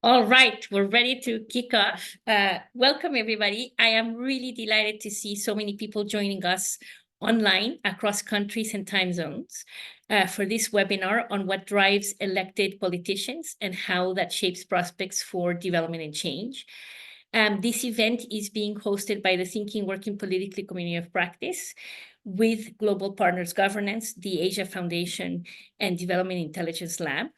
All right, we're ready to kick off. Welcome, everybody. I am really delighted to see so many people joining us online across countries and time zones for this webinar on what drives elected politicians and how that shapes prospects for development and change. This event is being hosted by the Thinking Working Politically Community of Practice with Global Partners Governance, the Asia Foundation, and Development Intelligence Lab.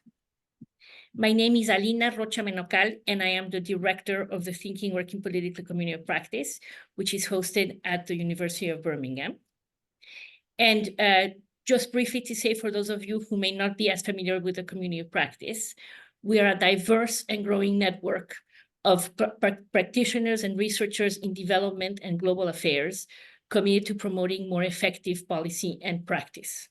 My name is Alina Rocha Menocal, and I am the director of the Thinking Working Politically Community of Practice, which is hosted at the University of Birmingham. And just briefly to say, for those of you who may not be as familiar with the community of practice, we are a diverse and growing network of practitioners and researchers in development and global affairs committed to promoting more effective policy and practice.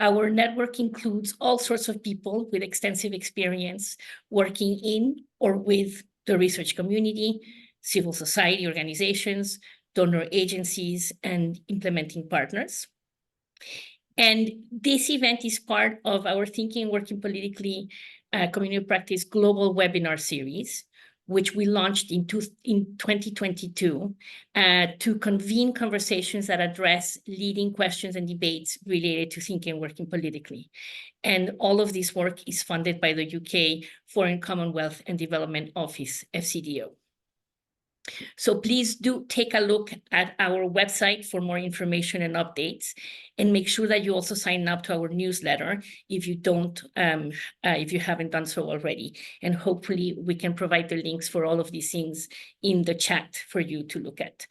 Our network includes all sorts of people with extensive experience working in or with the research community, civil society organizations, donor agencies, and implementing partners. And this event is part of our Thinking Working Politically Community of Practice global webinar series, which we launched in 2022 to convene conversations that address leading questions and debates related to thinking and working politically. And all of this work is funded by the UK Foreign Commonwealth and Development Office, FCDO. So please do take a look at our website for more information and updates, and make sure that you also sign up to our newsletter if you haven't done so already. And hopefully we can provide the links for all of these things in the chat for you to look at.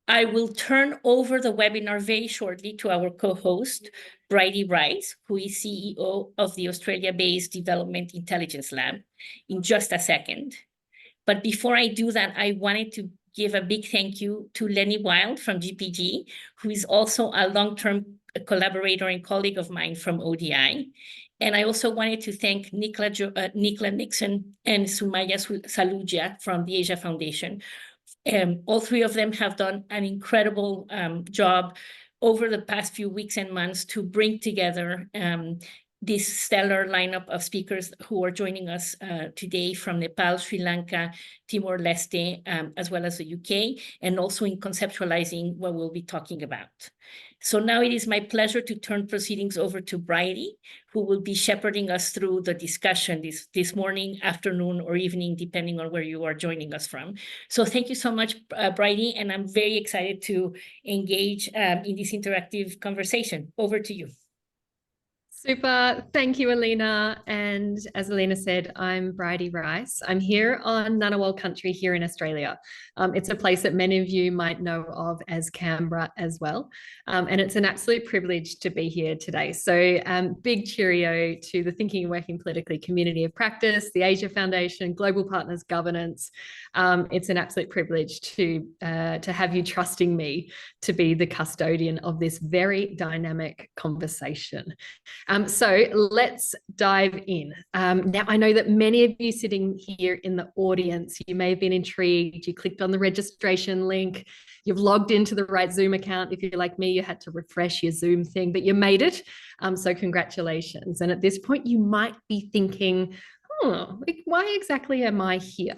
I will turn over the webinar very shortly to our co-host, Bridi Rice, who is CEO of the Australia-based Development Intelligence Lab, in just a second. But before I do that, I wanted to give a big thank you to Lenny Wild from GPG, who is also a long-term collaborator and colleague of mine from ODI. And I also wanted to thank Nicola Nixon and Sumaya Saluja from the Asia Foundation. All three of them have done an incredible job over the past few weeks and months to bring together this stellar lineup of speakers who are joining us today from Nepal, Sri Lanka, Timor-Leste, as well as the UK, and also in conceptualizing what we'll be talking about. So now it is my pleasure to turn proceedings over to Bridi, who will be shepherding us through the discussion this morning, afternoon, or evening, depending on where you are joining us from. So thank you so much, Bridi, and I'm very excited to engage in this interactive conversation. Over to you. Super. Thank you, Alina. And as Alina said, I'm Bridi Rice. I'm here on Ngunnawal country here in Australia. It's a place that many of you might know of as Canberra as well. And it's an absolute privilege to be here today. So big cheerio to the Thinking and Working Politically Community of Practice, the Asia Foundation, Global Partners Governance. It's an absolute privilege to have you trusting me to be the custodian of this very dynamic conversation. So let's dive in. Now, I know that many of you sitting here in the audience, you may have been intrigued, you clicked on the registration link, you've logged into the right Zoom account. If you're like me, you had to refresh your Zoom thing, but you made it. So congratulations. And at this point, you might be thinking, oh, why exactly am I here?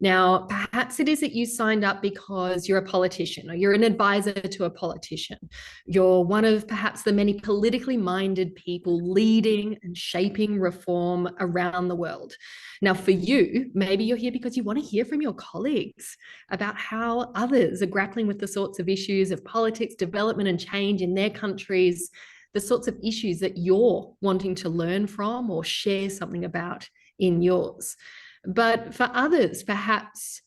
Now, perhaps it is that you signed up because you're a politician or you're an advisor to a politician. You're one of perhaps the many politically minded people leading and shaping reform around the world. Now, for you, maybe you're here because you want to hear from your colleagues about how others are grappling with the sorts of issues of politics, development, and change in their countries, the sorts of issues that you're wanting to learn from or share something about in yours. But for others, perhaps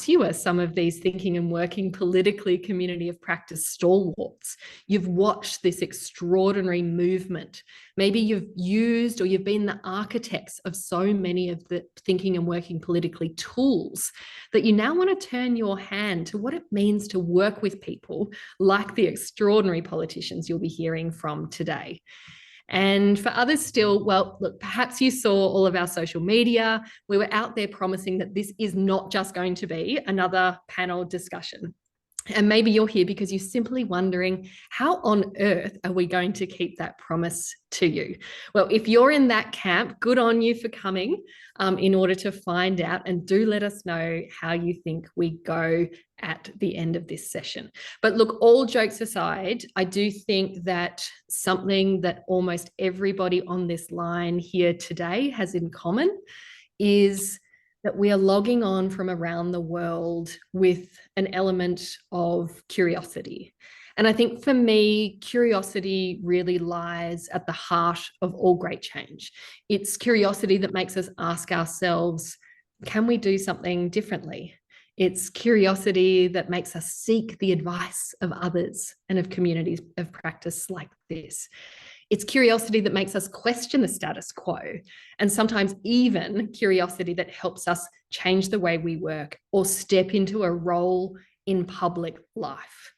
you are some of these thinking and working politically community of practice stalwarts. You've watched this extraordinary movement. Maybe you've used or you've been the architects of so many of the thinking and working politically tools that you now want to turn your hand to what it means to work with people like the extraordinary politicians you'll be hearing from today. And for others still, well, look, perhaps you saw all of our social media. We were out there promising that this is not just going to be another panel discussion. And maybe you're here because you're simply wondering, how on earth are we going to keep that promise to you? Well, if you're in that camp, good on you for coming in order to find out, and do let us know how you think we go at the end of this session. But look, all jokes aside, I do think that something that almost everybody on this line here today has in common is that we are logging on from around the world with an element of curiosity. And I think for me, curiosity really lies at the heart of all great change. It's curiosity that makes us ask ourselves, can we do something differently? It's curiosity that makes us seek the advice of others and of communities of practice like this. It's curiosity that makes us question the status quo, and sometimes even curiosity that helps us change the way we work or step into a role in public life,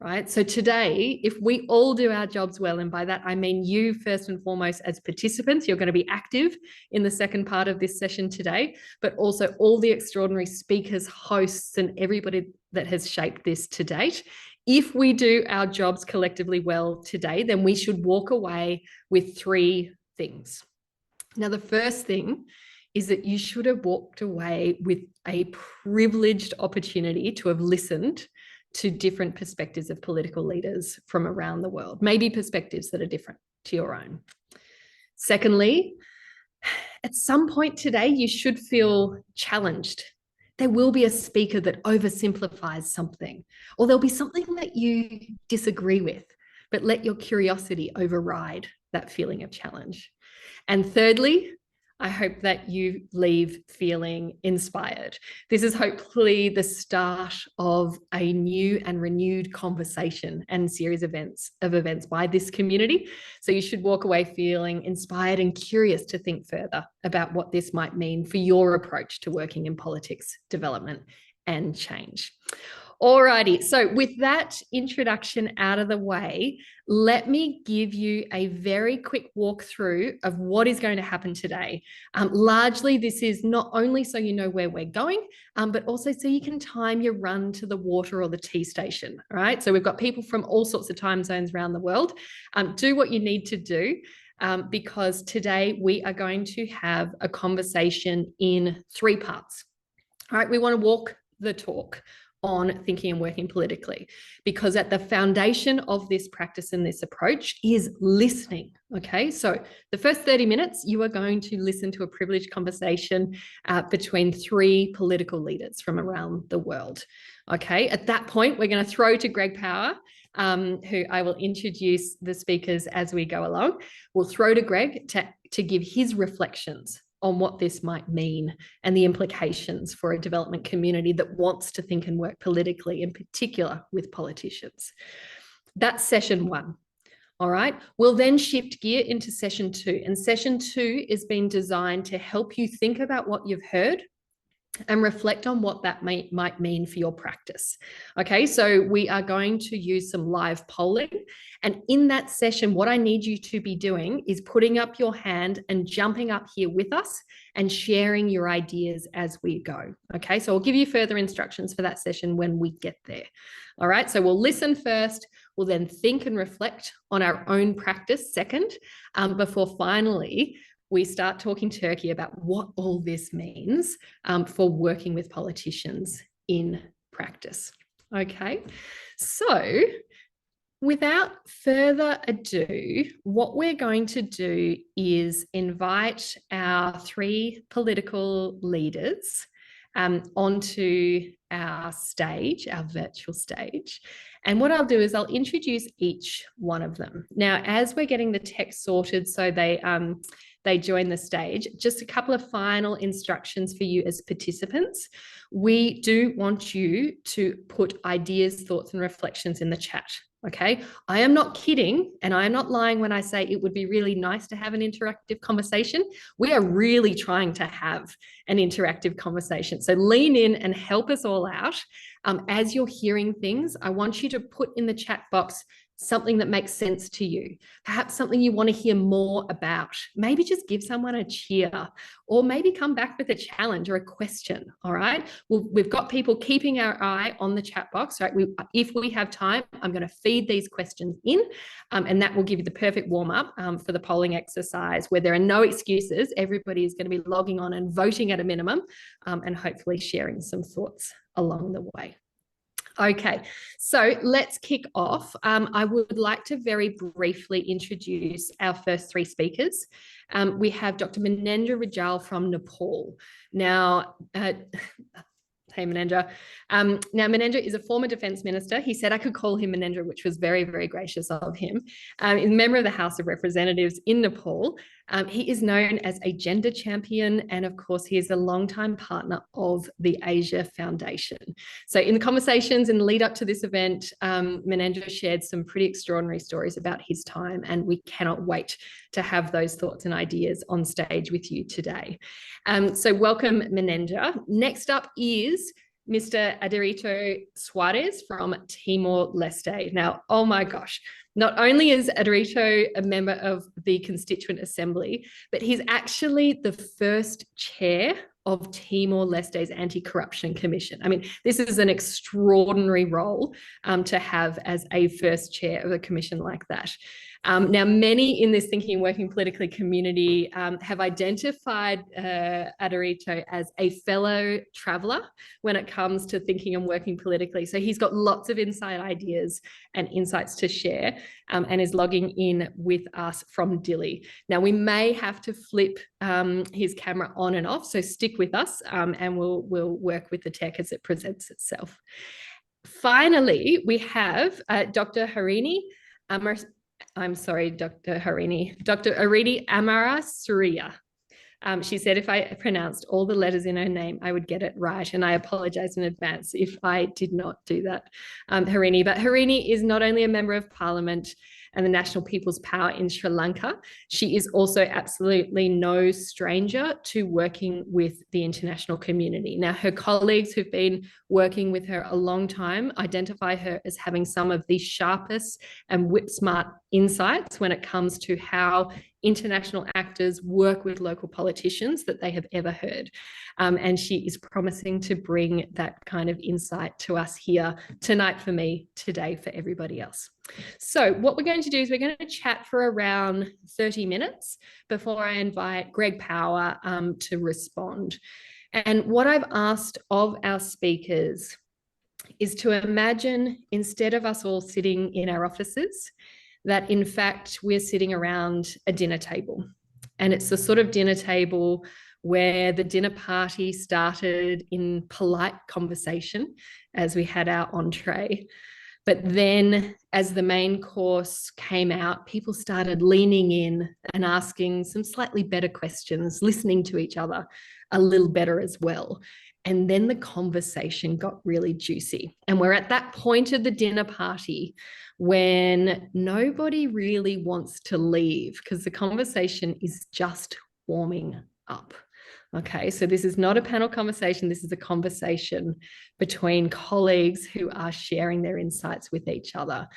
right? So today, if we all do our jobs well, and by that I mean you first and foremost as participants, you're going to be active in the second part of this session today, but also all the extraordinary speakers, hosts, and everybody that has shaped this to date. If we do our jobs collectively well today, then we should walk away with 3 things. Now, the first thing is that you should have walked away with a privileged opportunity to have listened to different perspectives of political leaders from around the world, maybe perspectives that are different to your own. Secondly, at some point today, you should feel challenged. There will be a speaker that oversimplifies something, or there'll be something that you disagree with, but let your curiosity override that feeling of challenge. And thirdly, I hope that you leave feeling inspired. This is hopefully the start of a new and renewed conversation and series of events by this community. So you should walk away feeling inspired and curious to think further about what this might mean for your approach to working in politics, development, and change. Alrighty, so with that introduction out of the way, let me give you a very quick walkthrough of what is going to happen today. Largely, this is not only so you know where we're going, but also so you can time your run to the water or the tea station, all right? So we've got people from all sorts of time zones around the world. Do what you need to do, because today we are going to have a conversation in 3 parts. All right, we want to walk the talk on thinking and working politically, because at the foundation of this practice and this approach is listening. Okay, so the first 30 minutes, you are going to listen to a privileged conversation between 3 political leaders from around the world. Okay, at that point, we're going to throw to Greg Power, who I will introduce the speakers as we go along. We'll throw to Greg to give his reflections on what this might mean and the implications for a development community that wants to think and work politically, in particular with politicians. That's session 1. All right, we'll then shift gear into session 2. And session 2 is being designed to help you think about what you've heard and reflect on what that might mean for your practice. Okay, so we are going to use some live polling. And in that session, what I need you to be doing is putting up your hand and jumping up here with us and sharing your ideas as we go. Okay, so I'll give you further instructions for that session when we get there. All right, so we'll listen first. We'll then think and reflect on our own practice second, before finally we start talking turkey about what all this means for working with politicians in practice. Okay, so without further ado, what we're going to do is invite our 3 political leaders onto our stage, our virtual stage. And what I'll do is I'll introduce each one of them. Now, as we're getting the text sorted so they join the stage, just a couple of final instructions for you as participants. We do want you to put ideas, thoughts, and reflections in the chat. Okay, I am not kidding and I am not lying when I say it would be really nice to have an interactive conversation. We are really trying to have an interactive conversation. So lean in and help us all out. As you're hearing things, I want you to put in the chat box something that makes sense to you, perhaps something you want to hear more about. Maybe just give someone a cheer, or maybe come back with a challenge or a question. All right. Well, we've got people keeping our eye on the chat box, right? If we have time, I'm going to feed these questions in, and that will give you the perfect warm up for the polling exercise, where there are no excuses. Everybody is going to be logging on and voting at a minimum, and hopefully sharing some thoughts along the way. Okay, so let's kick off. I would like to very briefly introduce our first three speakers. We have Dr. Minendra Rajal from Nepal. Now, hey, Minendra. Now, Minendra is a former defence minister. He said I could call him Minendra, which was very, very gracious of him. He's a member of the House of Representatives in Nepal. He is known as a gender champion, and of course, he is a longtime partner of the Asia Foundation. So in the conversations in the lead up to this event, Minendra shared some pretty extraordinary stories about his time, and we cannot wait to have those thoughts and ideas on stage with you today. So welcome, Minendra. Next up is Mr. Aderito Suarez from Timor-Leste. Now, oh my gosh, not only is Aderito a member of the Constituent Assembly, but he's actually the first chair of Timor-Leste's Anti-Corruption Commission. I mean, this is an extraordinary role to have as a first chair of a commission like that. Now, many in this Thinking and Working Politically community have identified Aderito as a fellow traveller when it comes to thinking and working politically. So he's got lots of inside ideas and insights to share, and is logging in with us from Dili. Now, we may have to flip his camera on and off, so stick with us, and we'll work with the tech as it presents itself. Finally, we have Dr. Harini Dr. Arini Amara Surya. She said if I pronounced all the letters in her name, I would get it right. And I apologize in advance if I did not do that, Harini. But Harini is not only a member of Parliament and the National People's Power in Sri Lanka, she is also absolutely no stranger to working with the international community. Now, her colleagues who've been working with her a long time identify her as having some of the sharpest and whip-smart insights when it comes to how international actors work with local politicians that they have ever heard. And she is promising to bring that kind of insight to us here tonight for me, today for everybody else. So what we're going to do is we're going to chat for around 30 minutes before I invite Greg Power to respond. And what I've asked of our speakers is to imagine, instead of us all sitting in our offices, that in fact we're sitting around a dinner table. And it's the sort of dinner table where the dinner party started in polite conversation as we had our entree. But then as the main course came out, people started leaning in and asking some slightly better questions, listening to each other a little better as well. And then the conversation got really juicy. And we're at that point of the dinner party when nobody really wants to leave because the conversation is just warming up. Okay, so this is not a panel conversation. This is a conversation between colleagues who are sharing their insights with each other.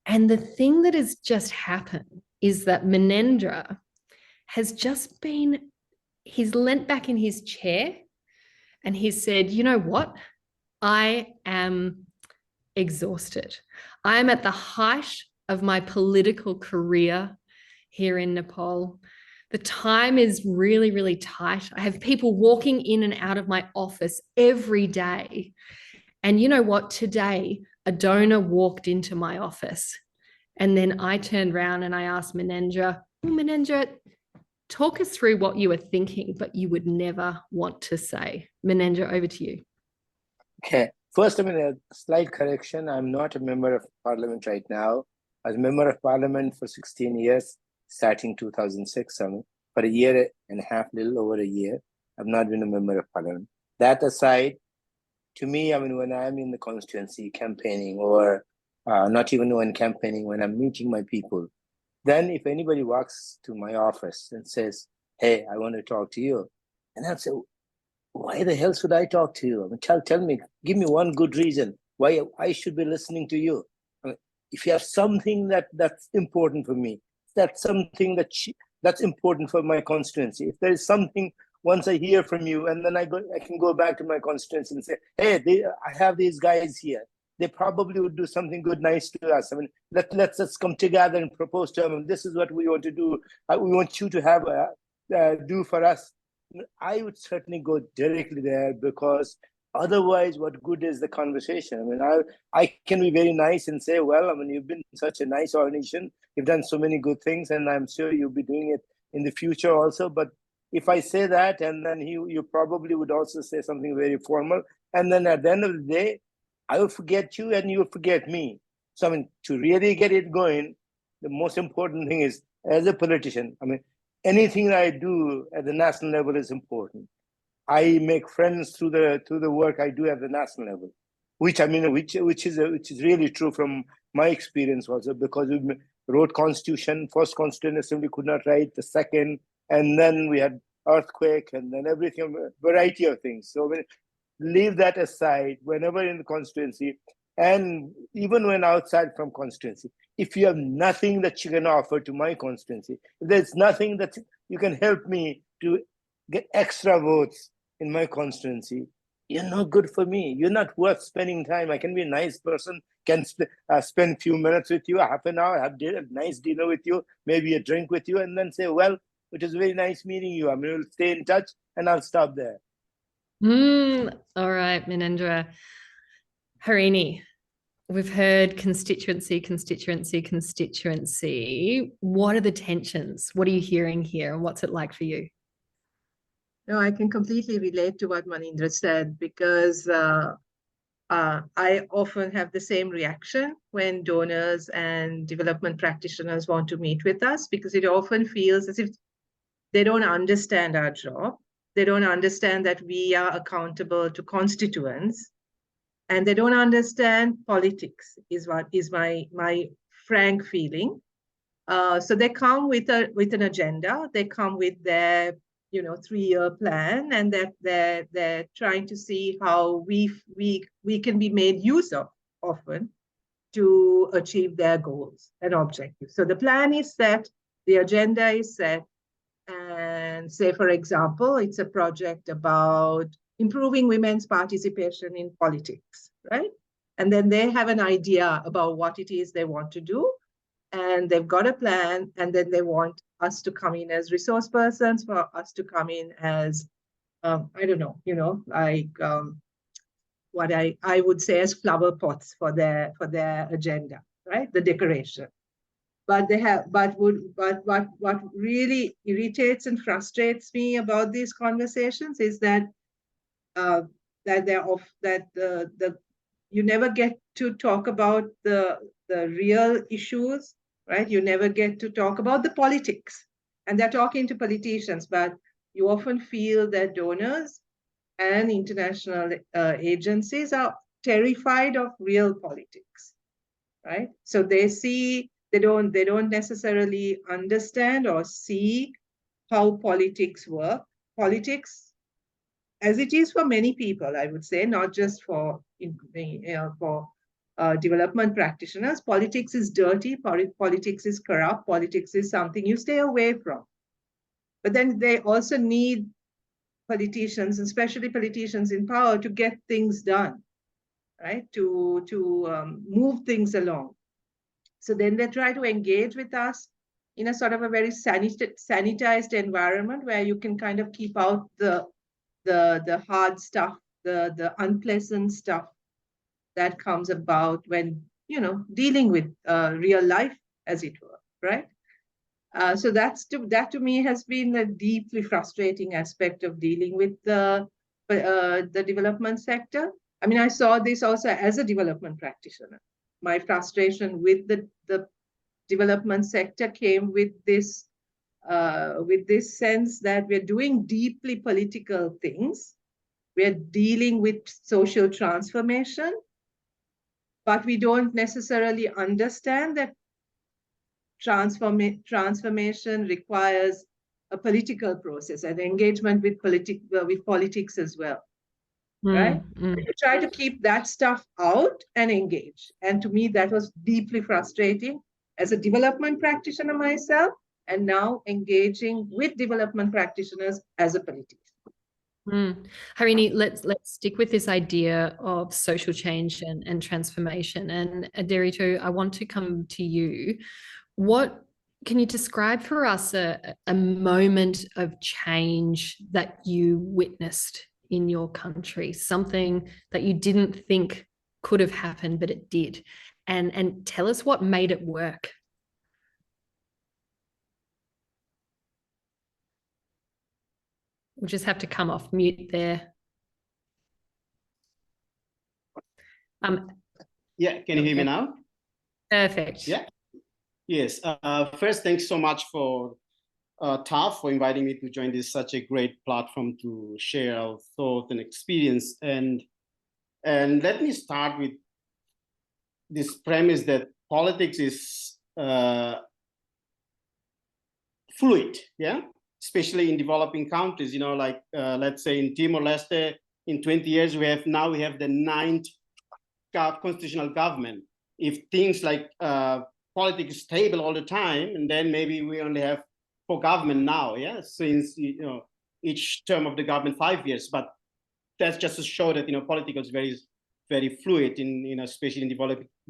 And the thing that has just happened is that Minendra has just been, he's leant back in his chair and he said, you know what? I am exhausted. I am at the height of my political career here in Nepal. The time is really, really tight. I have people walking in and out of my office every day. And you know what? Today, a donor walked into my office. And then I turned around and I asked Minendra, Minendra, talk us through what you were thinking, but you would never want to say. Minendra, over to you. Okay. First, a slight correction. I'm not a member of Parliament right now. I was a member of Parliament for 16 years. Starting 2006, for a year and a half, little over a year. I've not been a member of Parliament. That aside, to me, when I'm in the constituency campaigning or not even when campaigning, when I'm meeting my people, then if anybody walks to my office and says, hey, I want to talk to you, and I'll say, why the hell should I talk to you? Tell me, give me one good reason why I should be listening to you. if you have something that's important for me, that's something that's important for my constituency. If there is something, once I hear from you, and then I can go back to my constituency and say, hey, I have these guys here. They probably would do something good, nice to us. I mean, let's just come together and propose to them. This is what we want to do. We want you to have do for us. I would certainly go directly there, because otherwise, what good is the conversation? I mean, I can be very nice and say, well, I mean, you've been such a nice organization. You've done so many good things, and I'm sure you'll be doing it in the future also. But if I say that, and then you probably would also say something very formal, and then at the end of the day, I will forget you and you will forget me. So, I mean, to really get it going, the most important thing is, as a politician, I mean, anything I do at the national level is important. I make friends through the work I do at the national level, which is really true from my experience also, because we wrote constitution, first constituent assembly could not write, the second, and then we had earthquake, and then everything, variety of things. So leave that aside whenever in the constituency, and even when outside from constituency. If you have nothing that you can offer to my constituency, if there's nothing that you can help me to get extra votes in my constituency, you're not good for me. You're not worth spending time. I can be a nice person, can spend a few minutes with you, half an hour, have a nice dinner with you, maybe a drink with you, and then say, well, it was very nice meeting you. I mean, we'll stay in touch, and I'll stop there. All right, Minendra. Harini, we've heard constituency. What are the tensions? What are you hearing here? And what's it like for you? No, I can completely relate to what Manindra said, because I often have the same reaction when donors and development practitioners want to meet with us, because it often feels as if they don't understand our job. They don't understand that we are accountable to constituents, and they don't understand politics, is what is my frank feeling. So they come with an agenda. They come with their 3-year plan, and that they're trying to see how we can be made use of often to achieve their goals and objectives. So the plan is set, the agenda is set, and say, for example, it's a project about improving women's participation in politics, right? And then they have an idea about what it is they want to do, and they've got a plan, and then they want us to come in as resource persons, for us to come in as, I don't know, like what I would say as flower pots for their agenda, right? The decoration. But what really irritates and frustrates me about these conversations is that you never get to talk about the real issues, right? You never get to talk about the politics, and they're talking to politicians, but you often feel that donors and international agencies are terrified of real politics, right? So they don't necessarily understand or see how politics work. Politics, as it is for many people, I would say, not just for development practitioners, politics is dirty, politics is corrupt, politics is something you stay away from. But then they also need politicians, especially politicians in power, to get things done, right? To move things along. So then they try to engage with us in a sort of a very sanitized environment where you can kind of keep out the hard stuff, the unpleasant stuff that comes about when dealing with real life, as it were, right? So that to me has been a deeply frustrating aspect of dealing with the development sector. I mean, I saw this also as a development practitioner. My frustration with the development sector came with this sense that we're doing deeply political things. We're dealing with social transformation, but we don't necessarily understand that transformation requires a political process and engagement with politics as well. right? Mm. You try to keep that stuff out and engage. And to me, that was deeply frustrating as a development practitioner myself, and now engaging with development practitioners as a politician. Harini, let's stick with this idea of social change and transformation. And Aderitu, I want to come to you. What can you describe for us a moment of change that you witnessed in your country? Something that you didn't think could have happened, but it did. And tell us what made it work. We'll just have to come off mute there. Yeah, can you hear me now? Perfect. Yeah. Yes. First, thanks so much for TAF for inviting me to join this such a great platform to share our thought and experience. And let me start with this premise that politics is fluid, yeah, especially in developing countries. You know, like let's say in Timor-Leste, in 20 years we have the 9th constitutional government. If things like politics is stable all the time, and then maybe we only have 4 government now, yeah, since each term of the government 5 years. But that's just to show that politics is very, very fluid in especially in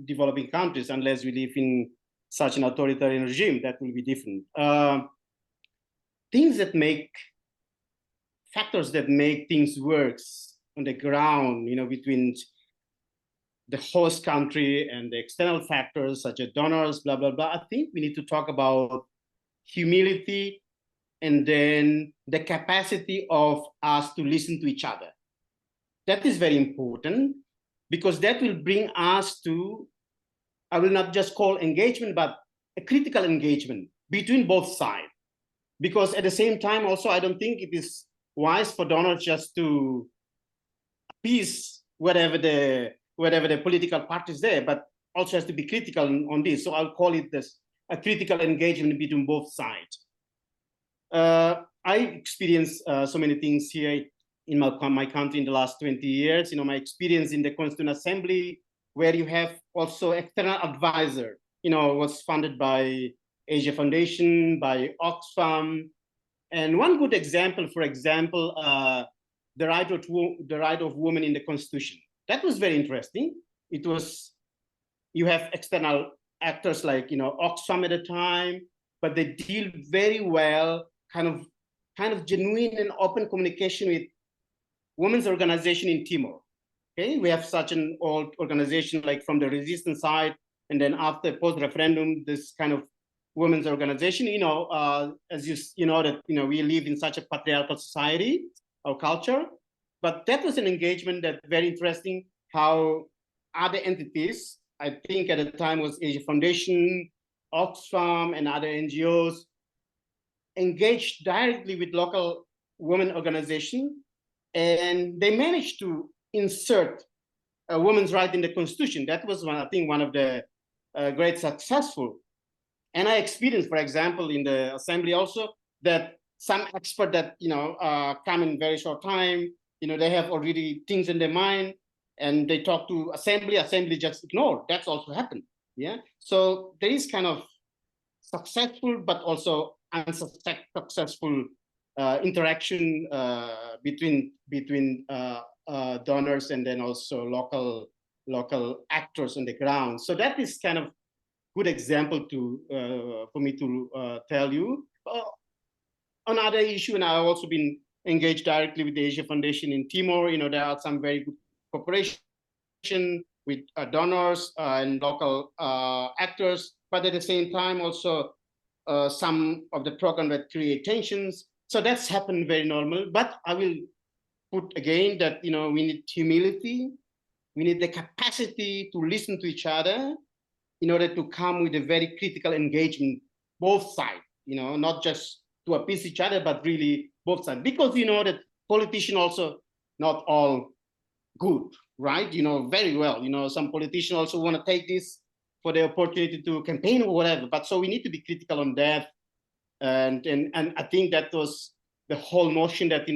developing countries. Unless we live in such an authoritarian regime, that will be different. Factors that make things work on the ground, between the host country and the external factors such as donors, blah, blah, blah. I think we need to talk about humility and then the capacity of us to listen to each other. That is very important because that will bring us to, I will not just call engagement, but a critical engagement between both sides. Because at the same time, also, I don't think it is wise for donors just to appease whatever the political party is there, but also has to be critical on this. So I'll call it this a critical engagement between both sides. I experienced so many things here in my country in the last 20 years. My experience in the Constituent Assembly, where you have also external advisor, was funded by Asia Foundation, by Oxfam. And one good example, for example, the right of women in the Constitution. That was very interesting. It was, you have external actors like, Oxfam at the time, but they deal very well, kind of genuine and open communication with women's organization in Timor. Okay, we have such an old organization like from the resistance side, and then after post-referendum, this kind of women's organization, as you know that, we live in such a patriarchal society, our culture, but that was an engagement that very interesting how other entities, I think at the time was Asia Foundation, Oxfam and other NGOs engaged directly with local women organization, and they managed to insert a women's right in the Constitution. That was I think one of the great successful. And I experienced, for example, in the assembly also that some expert that come in very short time, they have already things in their mind, and they talk to assembly just ignore. That's also happened. Yeah. So there is kind of successful but also unsuccessful interaction between donors and then also local actors on the ground. So that is kind of good example for me to tell you. Another issue, and I've also been engaged directly with the Asia Foundation in Timor. There are some very good cooperation with donors and local actors, but at the same time also some of the program that create tensions. So that's happened very normal. But I will put again that we need humility, we need the capacity to listen to each other in order to come with a very critical engagement, both sides, not just to appease each other, but really both sides. Because that politicians also not all good, right? Very well. Some politicians also want to take this for the opportunity to campaign or whatever. But so we need to be critical on that. And I think that was the whole notion that,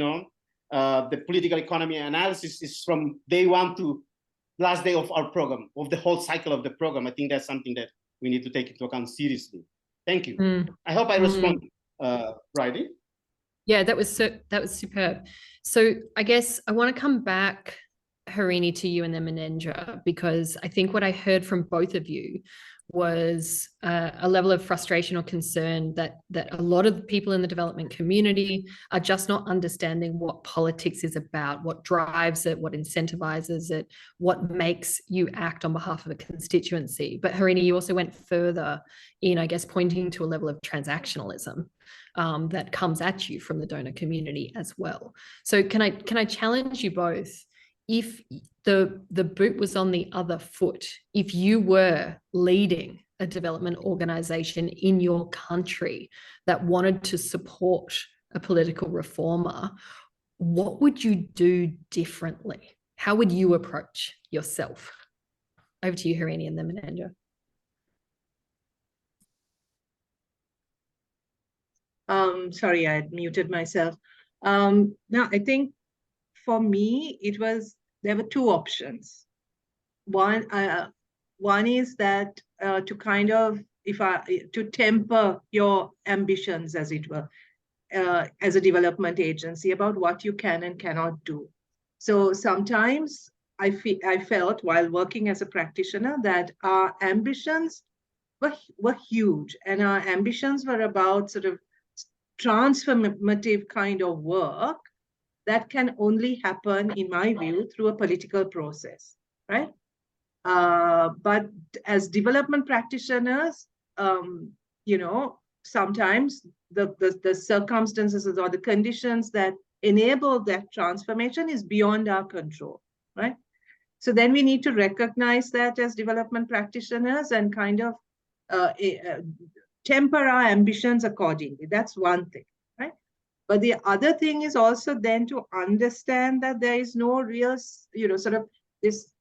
the political economy analysis is from day one to last day of our program, of the whole cycle of the program. I think that's something that we need to take into account seriously. Thank you. I hope I responded, Bridi. Yeah, that was superb. So I guess I want to come back, Harini, to you and then Manendra, because I think what I heard from both of you was a level of frustration or concern that a lot of the people in the development community are just not understanding what politics is about, what drives it, what incentivizes it, what makes you act on behalf of a constituency. But Harini, you also went further in, I guess, pointing to a level of transactionalism that comes at you from the donor community as well. So can I challenge you both? If the boot was on the other foot, if you were leading a development organization in your country that wanted to support a political reformer, what would you do differently? How would you approach yourself? Over to you, Harini, and then Manendra. Sorry, I had muted myself. Now, I think for me, there were two options. One is that to kind of, to temper your ambitions, as it were, as a development agency about what you can and cannot do. So sometimes I felt while working as a practitioner that our ambitions were huge, and our ambitions were about sort of transformative kind of work that can only happen, in my view, through a political process, right? But as development practitioners, sometimes the circumstances or the conditions that enable that transformation is beyond our control, right? So then we need to recognize that as development practitioners and kind of temper our ambitions accordingly. That's one thing, right? But the other thing is also then to understand that there is no real, sort of this,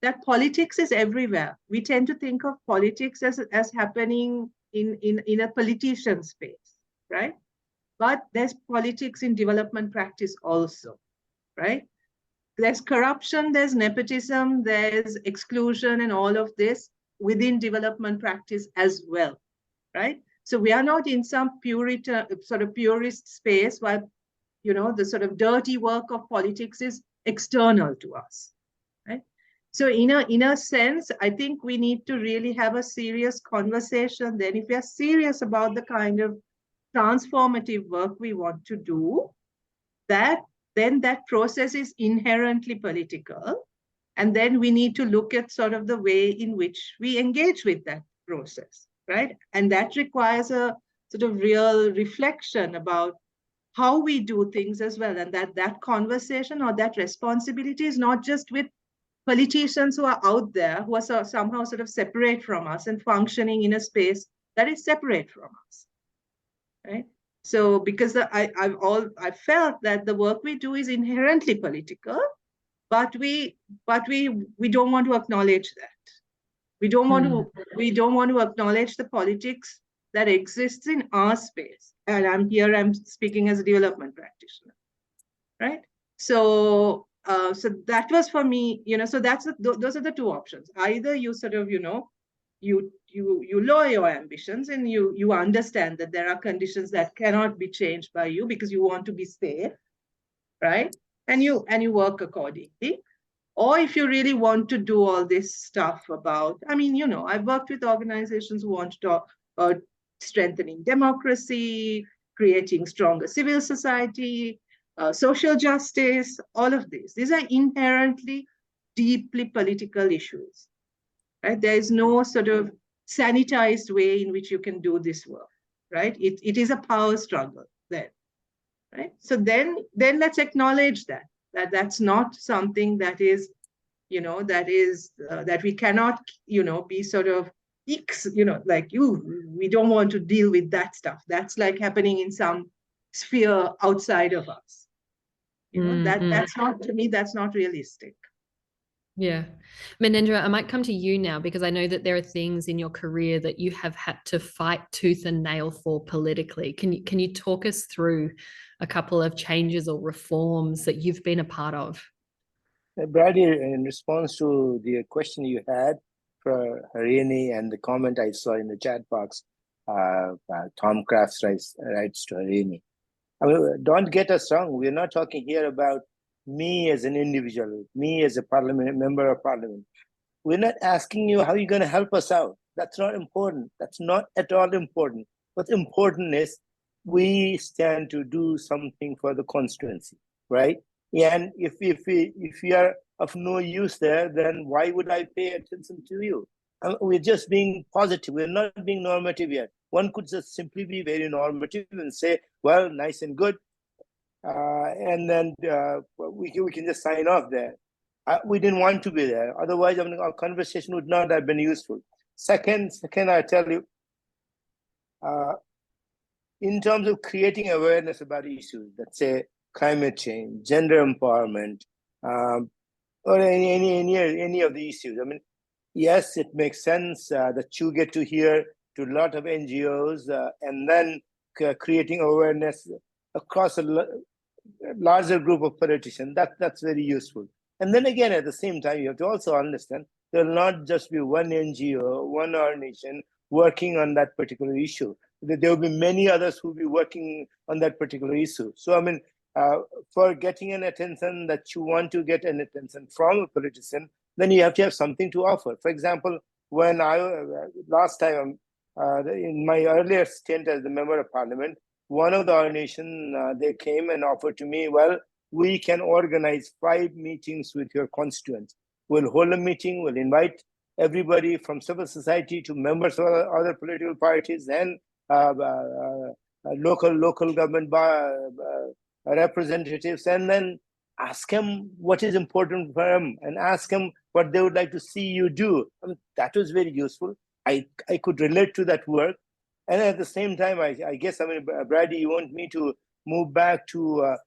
that politics is everywhere. We tend to think of politics as happening in a politician space, right? But there's politics in development practice also, right? There's corruption, there's nepotism, there's exclusion and all of this within development practice as well, right? So we are not in some purist space where, the sort of dirty work of politics is external to us, right? So in a sense, I think we need to really have a serious conversation then. If we are serious about the kind of transformative work we want to do, then that process is inherently political. And then we need to look at sort of the way in which we engage with that process, right? And that requires a sort of real reflection about how we do things as well. And that conversation or that responsibility is not just with politicians who are out there, who are somehow sort of separate from us and functioning in a space that is separate from us, right? So because I felt that the work we do is inherently political, but we don't want to acknowledge that. We don't want to acknowledge the politics that exists in our space. And I'm speaking as a development practitioner, right? So that was for me, so those are the two options. Either you sort of, you lower your ambitions and you understand that there are conditions that cannot be changed by you because you want to be safe, right? And you work accordingly. Or if you really want to do all this stuff about, I've worked with organizations who want to talk about strengthening democracy, creating stronger civil society, social justice, all of these. These are inherently deeply political issues, right? There is no sort of sanitized way in which you can do this work, right? It is a power struggle then, right? So then let's acknowledge that's not something that is, that we cannot, be sort of, we don't want to deal with that stuff. That's like happening in some sphere outside of us. That's not, to me, that's not realistic. Yeah. Manendra, I might come to you now because I know that there are things in your career that you have had to fight tooth and nail for politically. Can you talk us through a couple of changes or reforms that you've been a part of? Brady, in response to the question you had for Harini and the comment I saw in the chat box, Tom Craft's rights to Harini. I mean, don't get us wrong. We're not talking here about me as an individual, me as a member of parliament. We're not asking you how you're going to help us out. That's not important. That's not at all important. What's important is we stand to do something for the constituency, right? And if we are of no use there, then why would I pay attention to you? We're just being positive. We're not being normative yet. One could just simply be very normative and say, well, nice and good. And then we can just sign off there. We didn't want to be there. Otherwise, I mean, our conversation would not have been useful. Second, I tell you, in terms of creating awareness about issues, let's say climate change, gender empowerment, or any of the issues. I mean, yes, it makes sense that you get to hear to a lot of NGOs and then creating awareness across a larger group of politicians. That's very useful. And then again, at the same time, you have to also understand there will not just be one NGO, one organization working on that particular issue. There will be many others who will be working on that particular issue. So, I mean, for getting an attention that you want to get an attention from a politician, then you have to have something to offer. For example, when last time, in my earlier stint as the member of parliament, one of the organizations, they came and offered to me, well, we can organize 5 meetings with your constituents. We'll hold a meeting, we'll invite everybody from civil society to members of other political parties and local government representatives, and then ask them what is important for them and ask them what they would like to see you do. I mean, that was very useful. I could relate to that work. And at the same time, I guess, I mean, Brady, you want me to move back to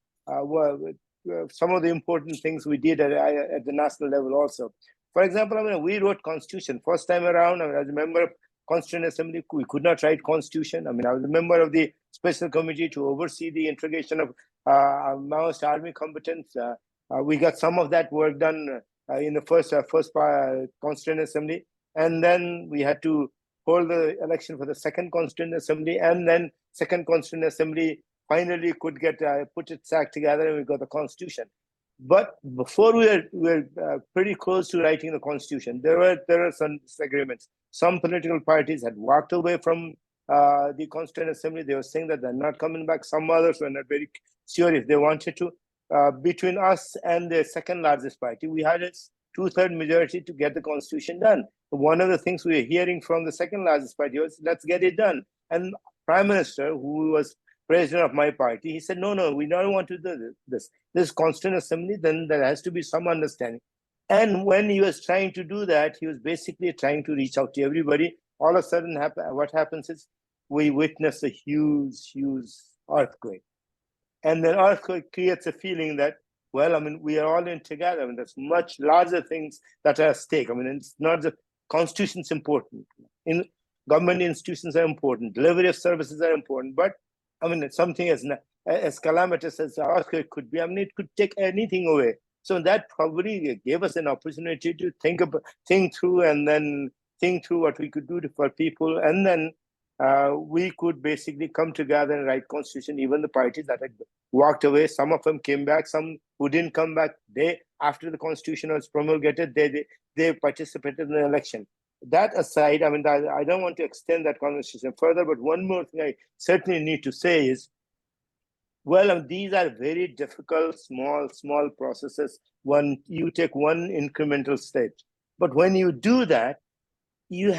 some of the important things we did at the national level also. For example, I mean, we wrote constitution. First time around, I mean, as a member of Constituent Assembly, we could not write constitution. I mean, I was a member of the special committee to oversee the integration of Maoist army competence. We got some of that work done in the first Constituent Assembly. And then we had to hold the election for the second Constituent Assembly, and then second Constituent Assembly finally could get put its act together, and we got the Constitution. But before we were pretty close to writing the Constitution, there were some disagreements. Some political parties had walked away from the Constituent Assembly. They were saying that they're not coming back. Some others were not very sure if they wanted to. Between us and the second largest party, we had a 2/3 majority to get the Constitution done. One of the things we were hearing from the second largest party was, let's get it done. And Prime Minister, who was president of my party, he said, no, we don't want to do this Constituent Assembly, then there has to be some understanding. And when he was trying to do that, he was basically trying to reach out to everybody. All of a sudden, what happens is we witness a huge earthquake. And then earthquake creates a feeling that, well, I mean, we are all in together. I mean, there's much larger things that are at stake. I mean, it's not the Constitution's important. Government institutions are important. Delivery of services are important. But I mean, something as calamitous as earthquake could be, I mean, it could take anything away. So that probably gave us an opportunity to think through what we could do for people. And then we could basically come together and write constitution. Even the parties that had walked away, some of them came back, some who didn't come back, after the constitution was promulgated, they participated in the election. That aside, I mean, I don't want to extend that conversation further, but one more thing I certainly need to say is, well, these are very difficult, small processes. You take one incremental step. But when you do that, you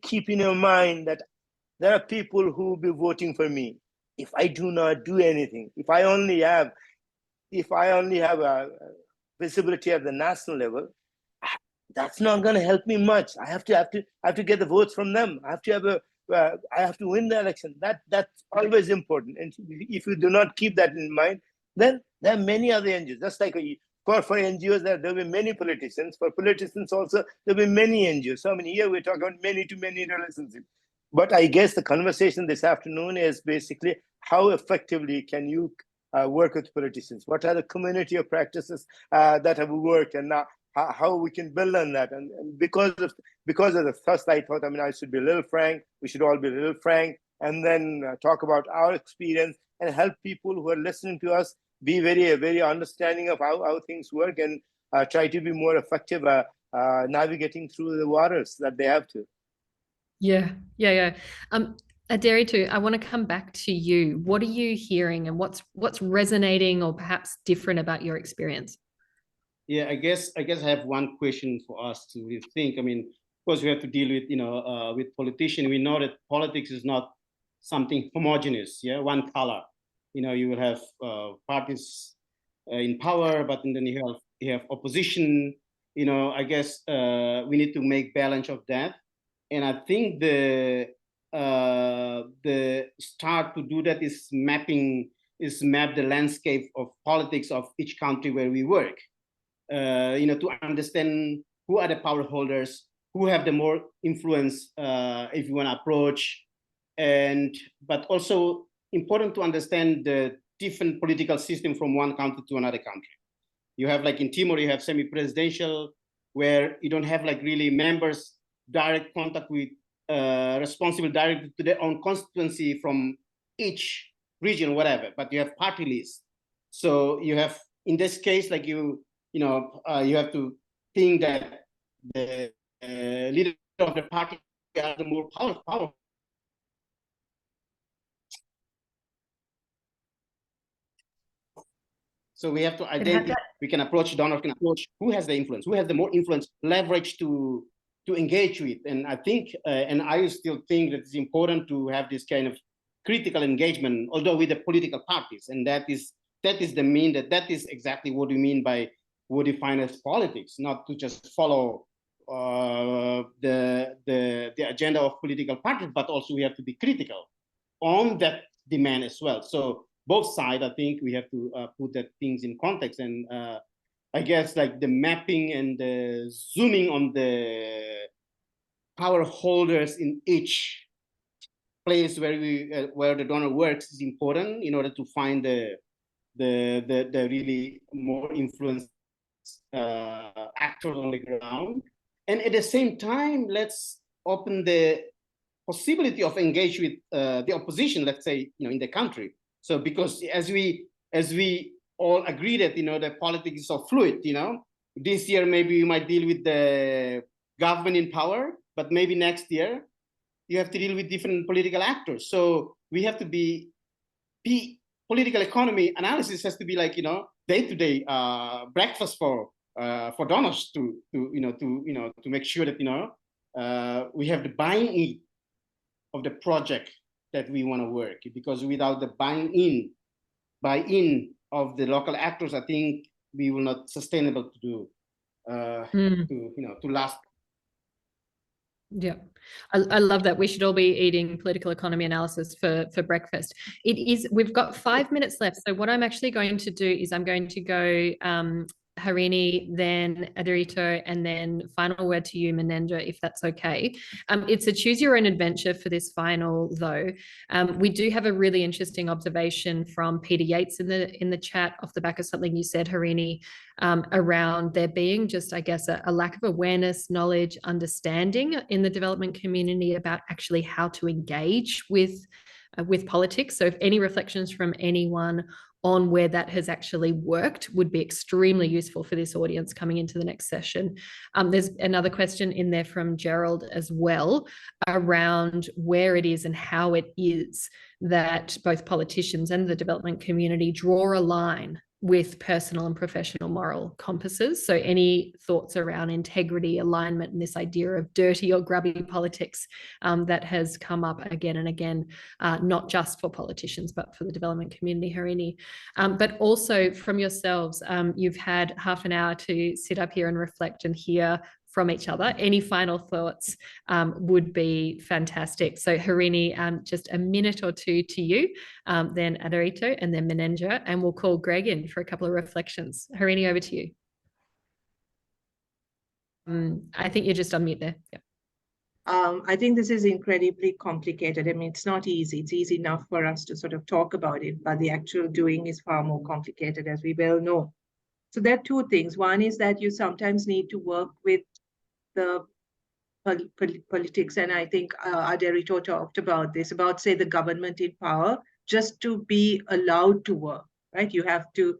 keep in your mind that there are people who will be voting for me if I do not do anything. If I only have a visibility at the national level, that's not going to help me much. I have to get the votes from them. I have to win the election. That's always important. And if you do not keep that in mind, then there are many other NGOs. Just like For NGOs, there'll be many politicians. For politicians also, there'll be many NGOs. So many, here we're talking about many-to-many relationships. But I guess the conversation this afternoon is basically how effectively can you work with politicians? What are the community of practices that have worked, and how we can build on that? And because of the thrust, I thought, I mean, I should be a little frank. We should all be a little frank, and then talk about our experience and help people who are listening to us be very understanding of how things work, and try to be more effective navigating through the waters that they have to. Yeah. Aderitu, I want to come back to you. What are you hearing, and what's resonating or perhaps different about your experience? Yeah, I guess I have one question for us to rethink. I mean, of course, we have to deal with with politicians. We know that politics is not something homogeneous. Yeah, one color. You will have parties in power, but then you have opposition. I guess we need to make balance of that, and I think the start to do that is map the landscape of politics of each country where we work. To understand who are the power holders, who have the more influence, if you want to approach, but also important to understand the different political system from one country to another country. You have, like in Timor, you have semi-presidential, where you don't have like really members direct contact with responsible directly to their own constituency from each region, whatever, but you have party lists. So you have, in this case, like you have to think that the leader of the party are the more powerful. So we have to identify, we can approach donors, can approach who has the influence, who has the more influence, leverage to engage with. And I think, and I still think that it's important to have this kind of critical engagement, although with the political parties. And that is that is exactly what we mean by what we define as politics, not to just follow the agenda of political parties, but also we have to be critical on that demand as well. So both sides, I think we have to put that things in context. And I guess like the mapping and the zooming on the power holders in each place where the donor works is important in order to find the really more influenced actors on the ground. And at the same time, let's open the possibility of engage with the opposition, let's say, in the country. So because as we all agree that the politics is so fluid, this year maybe you might deal with the government in power, but maybe next year you have to deal with different political actors. So we have to be political economy analysis has to be like day-to-day breakfast for donors to make sure that we have the buy-in of the project that we want to work, because without the buy-in of the local actors, I think we will not sustainable to do to last. Yeah, I love that. We should all be eating political economy analysis for breakfast. We've got 5 minutes left. So what I'm actually going to do is I'm going to go Harini, then Aderitu, and then final word to you, Menendra, if that's okay. It's a choose your own adventure for this final, though. We do have a really interesting observation from Peter Yates in the chat off the back of something you said, Harini, around there being just, I guess, a lack of awareness, knowledge, understanding in the development community about actually how to engage with politics. So if any reflections from anyone on where that has actually worked would be extremely useful for this audience coming into the next session. There's another question in there from Gerald as well around where it is and how it is that both politicians and the development community draw a line with personal and professional moral compasses. So any thoughts around integrity, alignment, and this idea of dirty or grubby politics that has come up again and again, not just for politicians, but for the development community, Harini. But also from yourselves, you've had half an hour to sit up here and reflect and hear from each other. Any final thoughts would be fantastic. So Harini, just a minute or two to you, then Adarito, and then Menendra, and we'll call Greg in for a couple of reflections. Harini, over to you. I think you're just on mute there. Yep. I think this is incredibly complicated. I mean, it's not easy. It's easy enough for us to sort of talk about it, but the actual doing is far more complicated, as we well know. So there are two things. One is that you sometimes need to work with the politics, and I think Adarito talked about this, about, say, the government in power, just to be allowed to work, right? You have to,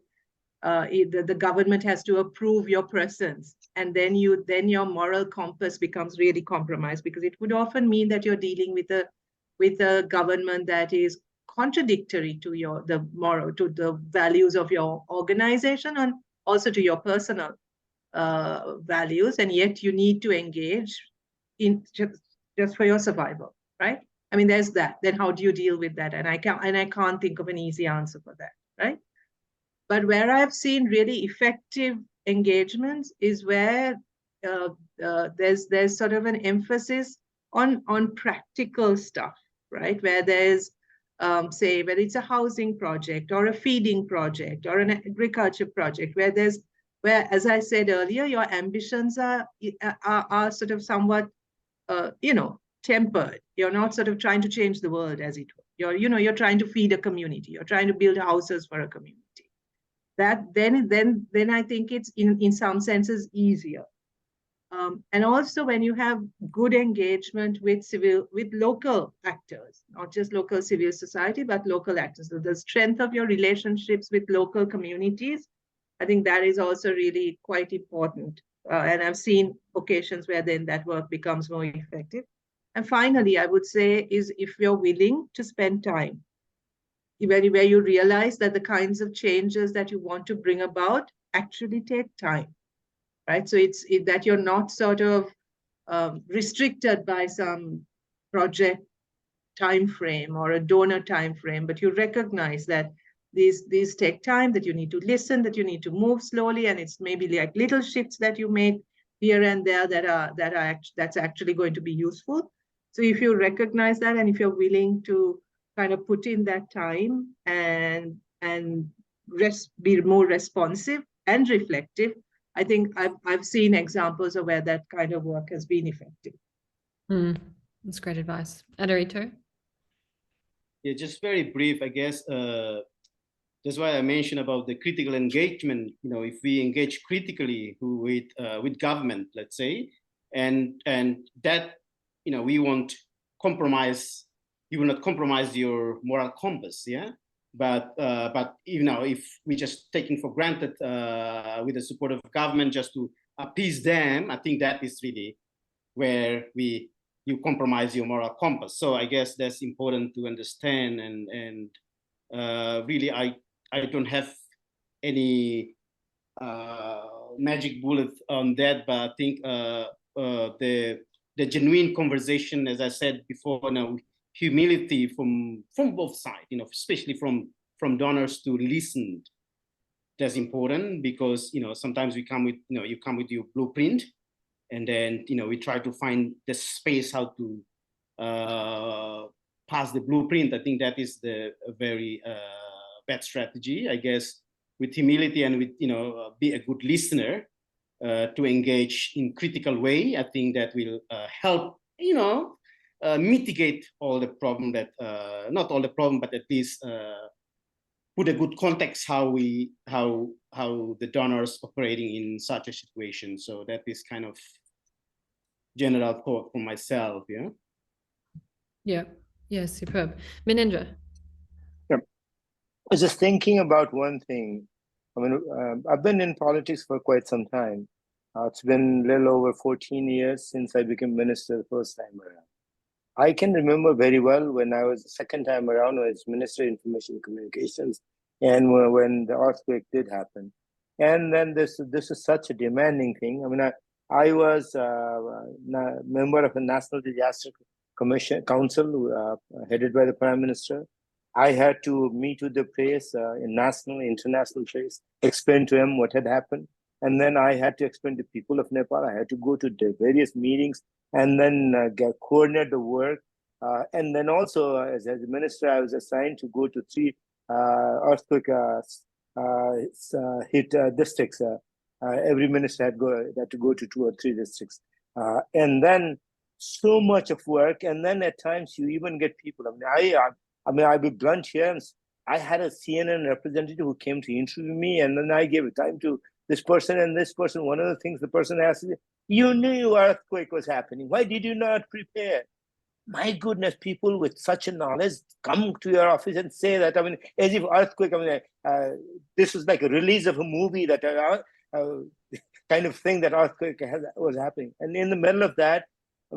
the government has to approve your presence, and then your moral compass becomes really compromised, because it would often mean that you're dealing with a government that is contradictory to the values of your organization and also to your personal values, and yet you need to engage in just for your survival, right? I mean, there's that. Then how do you deal with that? And I can't think of an easy answer for that, right? But where I've seen really effective engagements is where there's sort of an emphasis on practical stuff, right? Where there's say, whether it's a housing project or a feeding project or an agriculture project, where, as I said earlier, your ambitions are sort of somewhat, tempered. You're not sort of trying to change the world, as it were. You're trying to feed a community. You're trying to build houses for a community. That then I think it's in some senses easier. And also when you have good engagement with local actors, not just local civil society, but local actors. So the strength of your relationships with local communities, I think that is also really quite important. And I've seen occasions where then that work becomes more effective. And finally, I would say is if you're willing to spend time, where you realize that the kinds of changes that you want to bring about actually take time, right? So it's that you're not sort of restricted by some project time frame or a donor time frame, but you recognize that these take time, that you need to listen, that you need to move slowly, and it's maybe like little shifts that you make here and there that's actually going to be useful. So if you recognize that, and if you're willing to kind of put in that time and be more responsive and reflective, I think I've seen examples of where that kind of work has been effective. That's great advice. Adarito? Yeah, just very brief, I guess. That's why I mentioned about the critical engagement. If we engage critically with government, let's say, and that we won't compromise. You will not compromise your moral compass, yeah. But if we just taking for granted with the support of government just to appease them, I think that is really where you compromise your moral compass. So I guess that's important to understand, and really I don't have any magic bullet on that, but I think the genuine conversation, as I said before, humility from both sides, especially from donors to listen. That's important, because sometimes we come with you come with your blueprint, and then we try to find the space how to pass the blueprint. I think that is a very bad strategy. I guess with humility and with be a good listener to engage in critical way, I think that will help mitigate all the problem that not all the problem, but at least put a good context how the donors operating in such a situation. So that is kind of general thought for myself. Yeah, superb. Menendra? I was just thinking about one thing. I mean, I've been in politics for quite some time. It's been a little over 14 years since I became minister the first time around. I can remember very well when I was the second time around, I was Minister of Information and Communications, and when the earthquake did happen. And then this is such a demanding thing. I mean, I was a member of the National Disaster Council, headed by the Prime Minister. I had to meet with the press in national, international press, explain to them what had happened. And then I had to explain to people of Nepal. I had to go to the various meetings and then coordinate the work. And then also, as a minister, I was assigned to go to 3 earthquake hit districts. Every minister had to go to 2 or 3 districts. And then so much of work. And then at times you even get people. I'll be blunt here. I had a CNN representative who came to interview me, and then I gave time to this person and this person. One of the things the person asked is, you knew earthquake was happening. Why did you not prepare? My goodness, people with such a knowledge come to your office and say that, as if earthquake, this was like a release of a movie that kind of thing that earthquake was happening. And in the middle of that,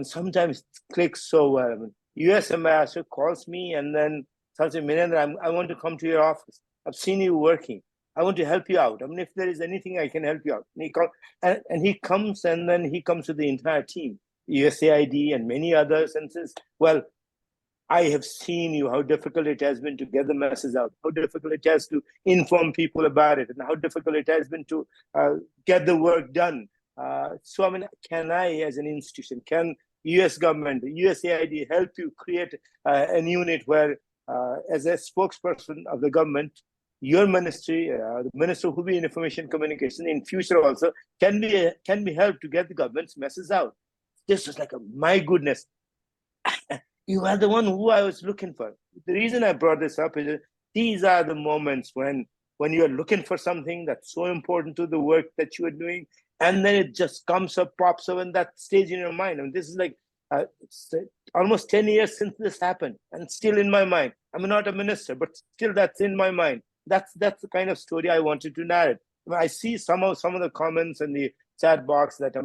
sometimes it clicks so well. US ambassador calls me and then tells me, Minendra, I want to come to your office. I've seen you working. I want to help you out. If there is anything I can help you out. And he comes, and then he comes to the entire team, USAID and many others, and says, well, I have seen how difficult it has been to get the message out, how difficult it has to inform people about it, and how difficult it has been to get the work done. So, can I, as an institution, can US government, USAID help you create a unit where, as a spokesperson of the government, your ministry, the Minister who be in Information Communication in future also can be helped to get the government's message out. This was like, my goodness, you are the one who I was looking for. The reason I brought this up is these are the moments when you're looking for something that's so important to the work that you are doing, and then it just comes up, pops up, and that stays in your mind. This is like it's almost 10 years since this happened, and still in my mind. I'm not a minister, but still that's in my mind. That's the kind of story I wanted to narrate. I see some of the comments in the chat box that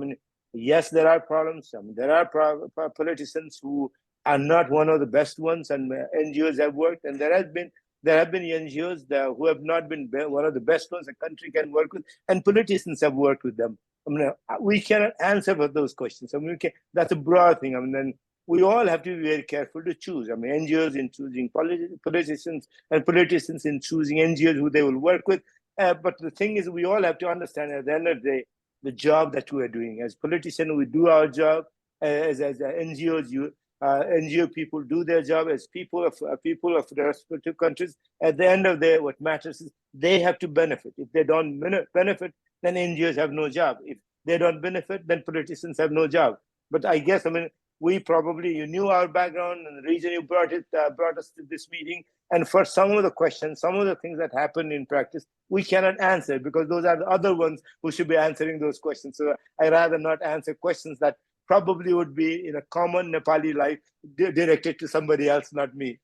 yes, there are problems. There are politicians who are not one of the best ones, and NGOs have worked, and there have been NGOs who have not been one of the best ones a country can work with, and politicians have worked with them. We cannot answer for those questions. That's a broad thing. Then we all have to be very careful to choose. NGOs in choosing politicians, and politicians in choosing NGOs who they will work with. But the thing is, we all have to understand at the end of the day, the job that we are doing. As politicians, we do our job. As NGOs, NGO people do their job. As people of the respective countries, at the end of the day, what matters is they have to benefit. If they don't benefit, then NGOs have no job. If they don't benefit, then politicians have no job. But I guess, we probably, you knew our background and the reason you brought us to this meeting. And for some of the questions, some of the things that happen in practice, we cannot answer because those are the other ones who should be answering those questions. So I rather not answer questions that probably would be in a common Nepali life directed to somebody else, not me.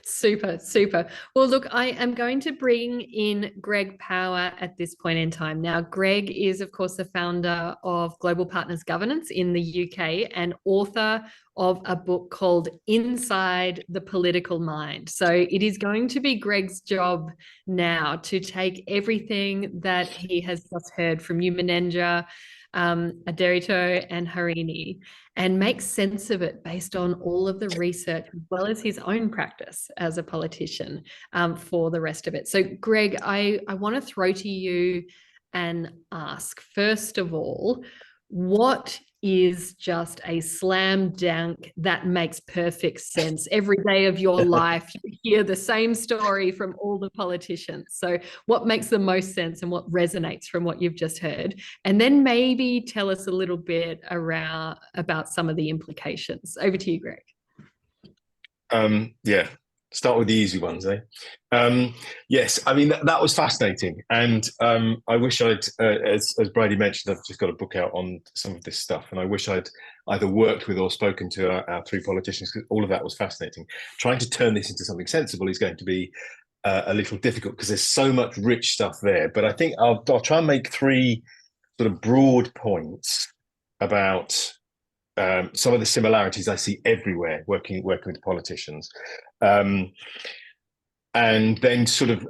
Super, super. Well, look, I am going to bring in Greg Power at this point in time. Now, Greg is, of course, the founder of Global Partners Governance in the UK and author of a book called Inside the Political Mind. So it is going to be Greg's job now to take everything that he has just heard from you, Minendra, Aderito and Harini, and make sense of it based on all of the research as well as his own practice as a politician for the rest of it. So Greg, I want to throw to you and ask, first of all, what is just a slam dunk that makes perfect sense? Every day of your life, you hear the same story from all the politicians. So what makes the most sense and what resonates from what you've just heard? And then maybe tell us a little bit about some of the implications. Over to you, Greg. Yeah. Start with the easy ones, eh? Yes, that was fascinating, and I wish I'd, as Bridi mentioned, I've just got a book out on some of this stuff, and I wish I'd either worked with or spoken to our 3 politicians, because all of that was fascinating. Trying to turn this into something sensible is going to be a little difficult because there's so much rich stuff there. But I think I'll try and make 3 sort of broad points about some of the similarities I see everywhere working with politicians, and then sort of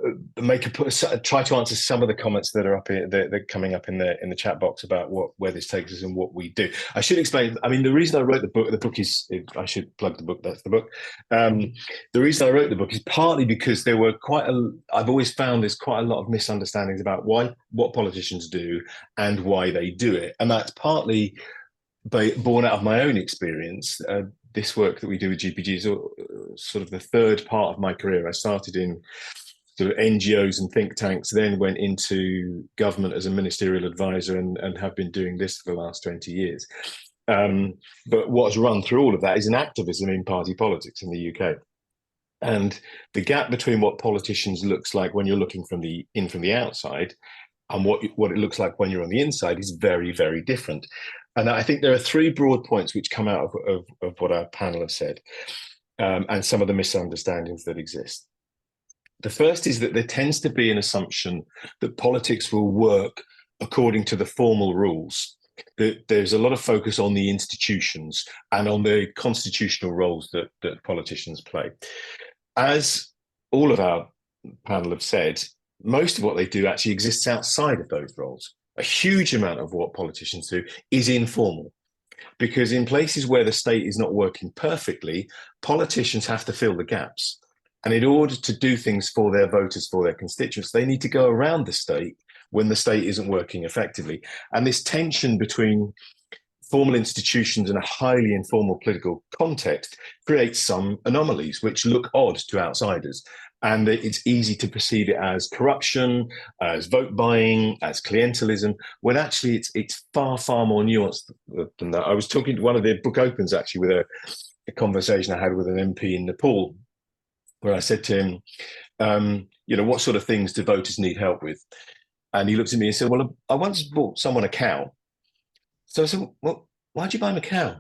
try to answer some of the comments that are up here, that are coming up in the chat box about where this takes us and what we do. I should explain. I mean, the reason I wrote the book is, I should plug the book. That's the book. The reason I wrote the book is partly because there were I've always found there's quite a lot of misunderstandings about what politicians do and why they do it, and that's partly born out of my own experience. This work that we do with GPG is sort of the third part of my career. I started in sort of NGOs and think tanks, then went into government as a ministerial advisor and have been doing this for the last 20 years. But what's run through all of that is an activism in party politics in the UK. And the gap between what politicians looks like when you're looking from the outside and what it looks like when you're on the inside is very, very different. And I think there are three broad points which come out of what our panel have said, and some of the misunderstandings that exist. The first is that there tends to be an assumption that politics will work according to the formal rules. That there's a lot of focus on the institutions and on the constitutional roles that politicians play. As all of our panel have said, most of what they do actually exists outside of those roles. A huge amount of what politicians do is informal, because in places where the state is not working perfectly, politicians have to fill the gaps. And in order to do things for their voters, for their constituents, they need to go around the state when the state isn't working effectively. And this tension between formal institutions and a highly informal political context creates some anomalies which look odd to outsiders. And it's easy to perceive it as corruption, as vote buying, as clientelism, when actually it's far, far more nuanced than that. I was talking to one of the book opens actually with a conversation I had with an MP in Nepal, where I said to him, what sort of things do voters need help with? And he looked at me and said, well, I once bought someone a cow. So I said, well, why'd you buy him a cow?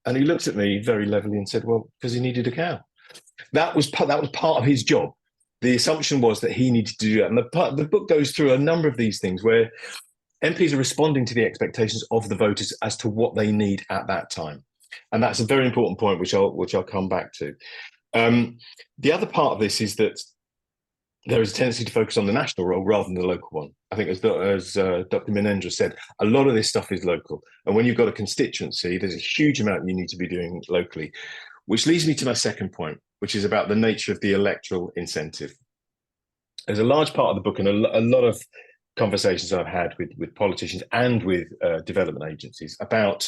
And he looked at me very levelly and said, well, because he needed a cow. That was part of his job. The assumption was that he needed to do that. And the book goes through a number of these things where MPs are responding to the expectations of the voters as to what they need at that time. And that's a very important point, which I'll come back to. The other part of this is that there is a tendency to focus on the national role rather than the local one. I think as Dr. Minendra said, a lot of this stuff is local. And when you've got a constituency, there's a huge amount you need to be doing locally, which leads me to my second point, which is about the nature of the electoral incentive. There's a large part of the book and a lot of conversations I've had with politicians and with development agencies about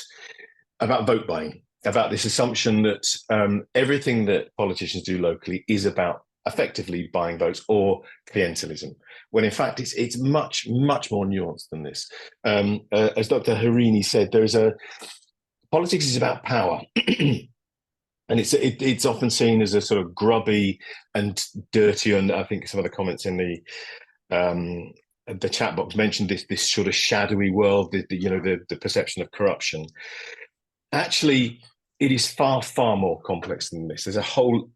vote buying, about this assumption that everything that politicians do locally is about effectively buying votes or clientelism, when in fact it's much, much more nuanced than this. As Dr. Harini said, politics is about power. And it's often seen as a sort of grubby and dirty, and I think some of the comments in the chat box mentioned this sort of shadowy world, the perception of corruption. Actually, it is far, far more complex than this. There's a whole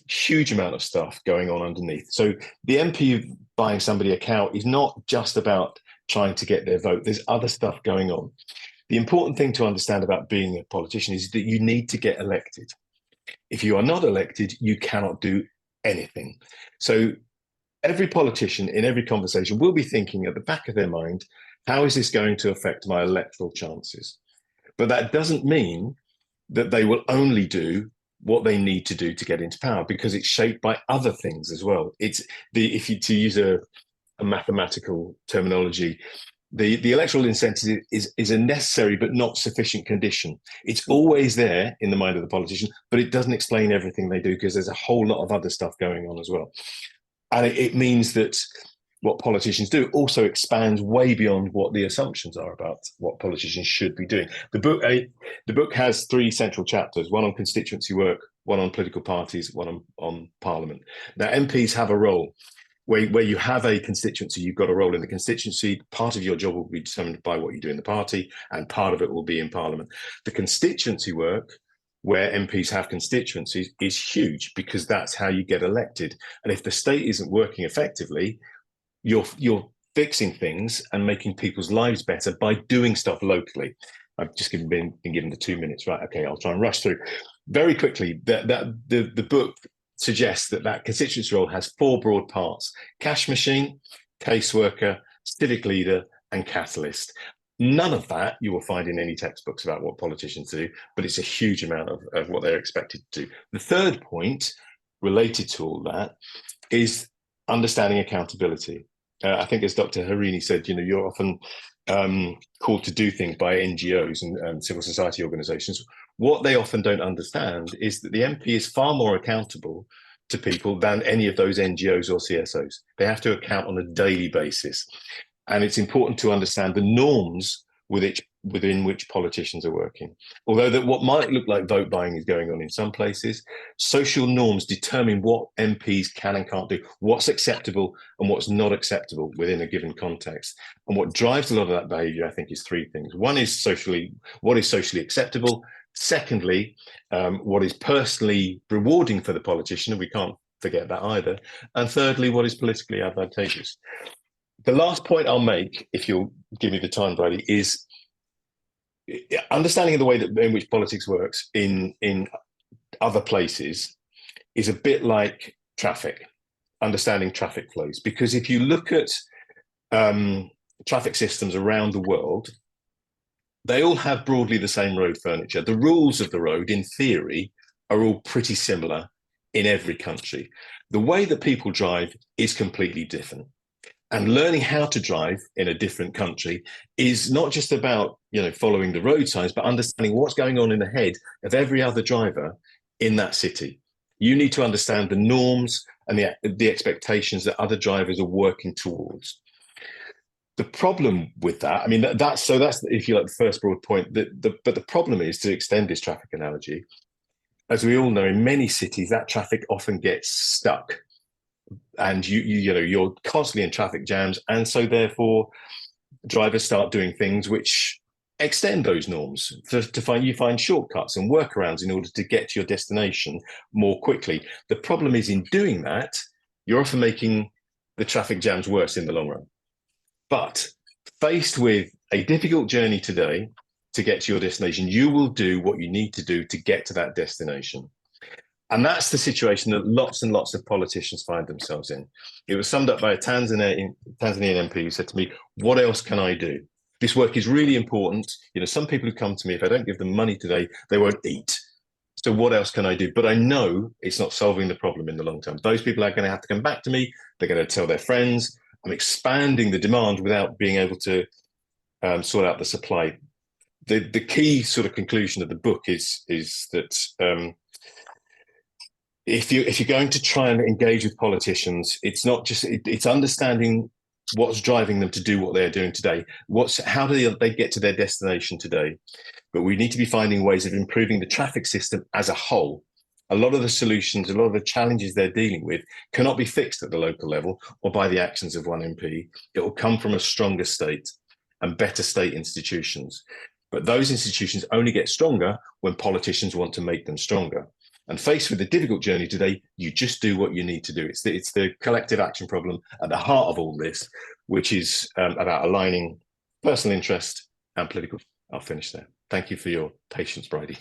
huge amount of stuff going on underneath. So the MP buying somebody a cow is not just about trying to get their vote. There's other stuff going on. The important thing to understand about being a politician is that you need to get elected. If you are not elected, you cannot do anything. So every politician in every conversation will be thinking at the back of their mind, how is this going to affect my electoral chances? But that doesn't mean that they will only do what they need to do to get into power, because it's shaped by other things as well. To use a mathematical terminology, the electoral incentive is a necessary but not sufficient condition. It's always there in the mind of the politician, but it doesn't explain everything they do, because there's a whole lot of other stuff going on as well. And it means that what politicians do also expands way beyond what the assumptions are about what politicians should be doing. The book has three central chapters, one on constituency work, one on political parties, one on Parliament. Now, MPs have a role. Where you have a constituency, you've got a role in the constituency. Part of your job will be determined by what you do in the party, and part of it will be in Parliament. The constituency work, where MPs have constituencies, is huge, because that's how you get elected. And if the state isn't working effectively, you're fixing things and making people's lives better by doing stuff locally. I've just been given the 2 minutes, right? Okay, I'll try and rush through very quickly. The book suggests that that constituency role has 4 broad parts: cash machine, caseworker, civic leader, and catalyst. None of that you will find in any textbooks about what politicians do, but it's a huge amount of what they're expected to do. The third point related to all that is understanding accountability. I think, as Dr. Harini said, you're often called to do things by NGOs and civil society organizations. What they often don't understand is that the MP is far more accountable to people than any of those NGOs or CSOs. They have to account on a daily basis. And it's important to understand the norms within which politicians are working. Although that what might look like vote buying is going on in some places, social norms determine what MPs can and can't do, what's acceptable and what's not acceptable within a given context. And what drives a lot of that behavior, I think, is 3 things. One is what is socially acceptable. Secondly, what is personally rewarding for the politician, and we can't forget that either. And thirdly, what is politically advantageous. The last point I'll make, if you'll give me the time, Bridi, is understanding of the way in which politics works in other places is a bit like traffic, understanding traffic flows. Because if you look at traffic systems around the world, they all have broadly the same road furniture. The rules of the road, in theory, are all pretty similar in every country. The way that people drive is completely different. And learning how to drive in a different country is not just about, following the road signs, but understanding what's going on in the head of every other driver in that city. You need to understand the norms and the expectations that other drivers are working towards. The problem with that, that's if you like the first broad point. But the problem is, to extend this traffic analogy, as we all know, in many cities that traffic often gets stuck. And you're constantly in traffic jams, and so therefore drivers start doing things which extend those norms you find shortcuts and workarounds in order to get to your destination more quickly. The problem is, in doing that, you're often making the traffic jams worse in the long run. But faced with a difficult journey today to get to your destination, you will do what you need to do to get to that destination. And that's the situation that lots and lots of politicians find themselves in. It was summed up by a Tanzanian MP who said to me, "What else can I do? This work is really important. Some people who come to me, if I don't give them money today, they won't eat. So what else can I do? But I know it's not solving the problem in the long term. Those people are going to have to come back to me. They're going to tell their friends. I'm expanding the demand without being able to sort out the supply." The key sort of conclusion of the book is that if you're going to try and engage with politicians, it's not just it's understanding what's driving them to do what they're doing today. How do they get to their destination today? But we need to be finding ways of improving the traffic system as a whole. A lot of the solutions, a lot of the challenges they're dealing with cannot be fixed at the local level or by the actions of one MP. It will come from a stronger state and better state institutions. But those institutions only get stronger when politicians want to make them stronger. And faced with a difficult journey today, you just do what you need to do. It's the collective action problem at the heart of all this, which is about aligning personal interest and political. I'll finish there. Thank you for your patience, Bridi.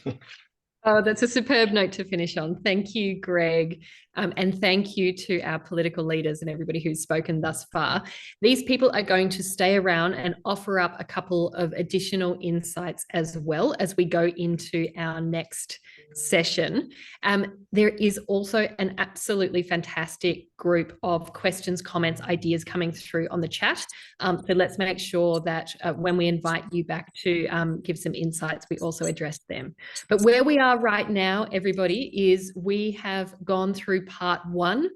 Oh, that's a superb note to finish on. Thank you, Greg. And thank you to our political leaders and everybody who's spoken thus far. These people are going to stay around and offer up a couple of additional insights as well as we go into our next session. There is also an absolutely fantastic group of questions, comments, ideas coming through on the chat. So let's make sure that when we invite you back to give some insights, we also address them. But where we are right now, everybody, is we have gone through part 1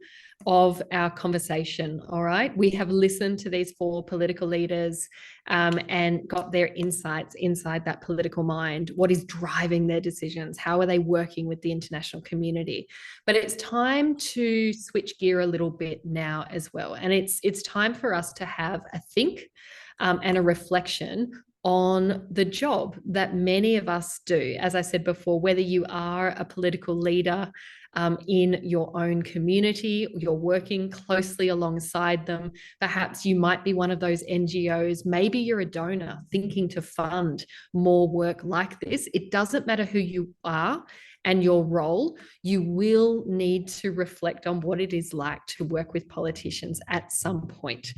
of our conversation. All right. We have listened to these 4 political leaders and got their insights inside that political mind. What is driving their decisions? How are they working with the international community? But it's time to switch gear a little bit now as well. And it's time for us to have a think and a reflection on the job that many of us do. As I said before, whether you are a political leader in your own community, you're working closely alongside them. Perhaps you might be one of those NGOs. Maybe you're a donor thinking to fund more work like this. It doesn't matter who you are and your role, you will need to reflect on what it is like to work with politicians at some point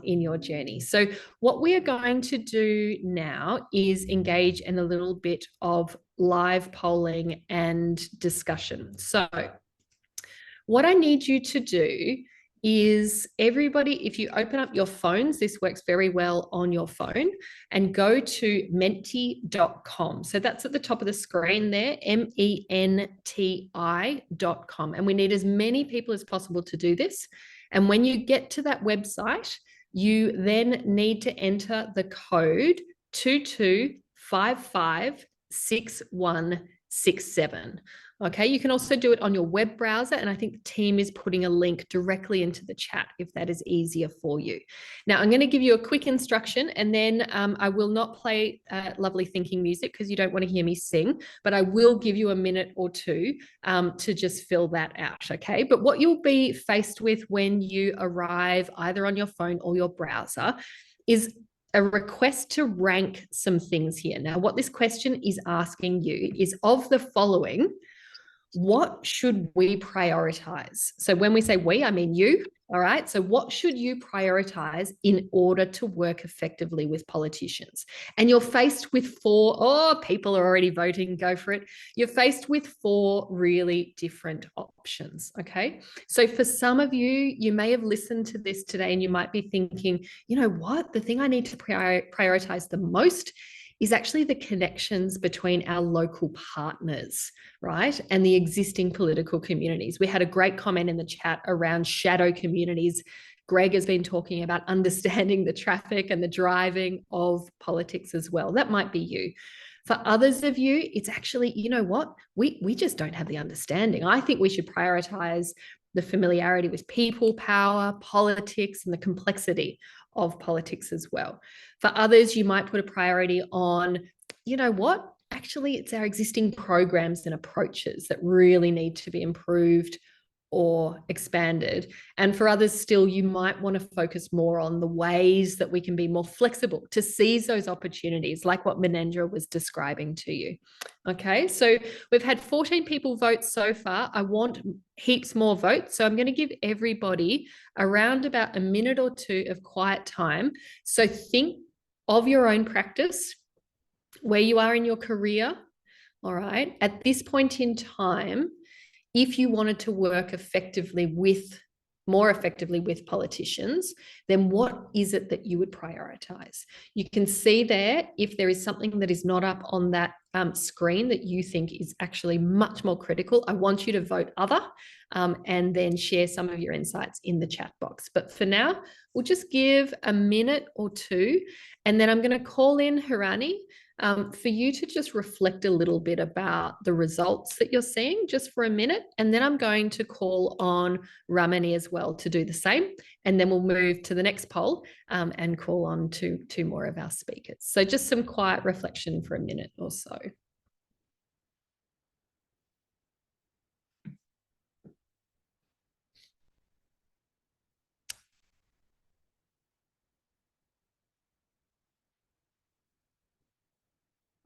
in your journey. So what we are going to do now is engage in a little bit of live polling and discussion. So what I need you to do is, everybody, if you open up your phones, this works very well on your phone, and go to menti.com. So that's at the top of the screen there, menti.com. And we need as many people as possible to do this. And when you get to that website, you then need to enter the code 22556167. Okay, you can also do it on your web browser, and I think the team is putting a link directly into the chat if that is easier for you. Now, I'm going to give you a quick instruction, and then I will not play lovely thinking music because you don't want to hear me sing, but I will give you a minute or two to just fill that out, okay? But what you'll be faced with when you arrive either on your phone or your browser is a request to rank some things here. Now, what this question is asking you is, of the following, what should we prioritize? So when we say we, I mean you, all right? So what should you prioritize in order to work effectively with politicians? And you're faced with people are already voting, go for it. You're faced with 4 really different options, okay? So for some of you, you may have listened to this today and you might be thinking, you know what? The thing I need to prioritize the most is actually the connections between our local partners, right? And the existing political communities. We had a great comment in the chat around shadow communities. Greg has been talking about understanding the traffic and the driving of politics as well. That might be you. For others of you, it's actually, you know what? We just don't have the understanding. I think we should prioritize the familiarity with people, power, politics, and the complexity of politics as well. For others, you might put a priority on, you know what? Actually, it's our existing programs and approaches that really need to be improved or expanded. And for others still, you might want to focus more on the ways that we can be more flexible to seize those opportunities, like what Manendra was describing to you. Okay, so we've had 14 people vote so far. I want heaps more votes. So I'm going to give everybody around about a minute or 2 of quiet time. So think of your own practice, where you are in your career, all right? At this point in time, if you wanted to work more effectively with politicians, then what is it that you would prioritize? You can see there, if there is something that is not up on that screen that you think is actually much more critical, I want you to vote other and then share some of your insights in the chat box. But for now, we'll just give a minute or 2, and then I'm going to call in Hirani for you to just reflect a little bit about the results that you're seeing just for a minute. And then I'm going to call on Ramani as well to do the same. And then we'll move to the next poll and call on to 2 more of our speakers. So just some quiet reflection for a minute or so.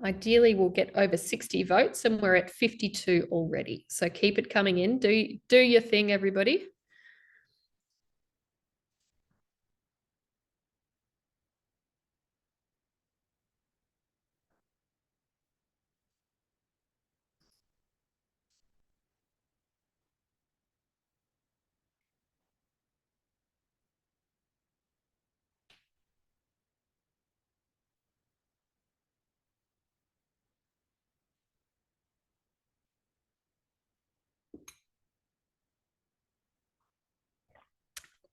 Ideally, we'll get over 60 votes and we're at 52 already. So keep it coming in. Do your thing, everybody.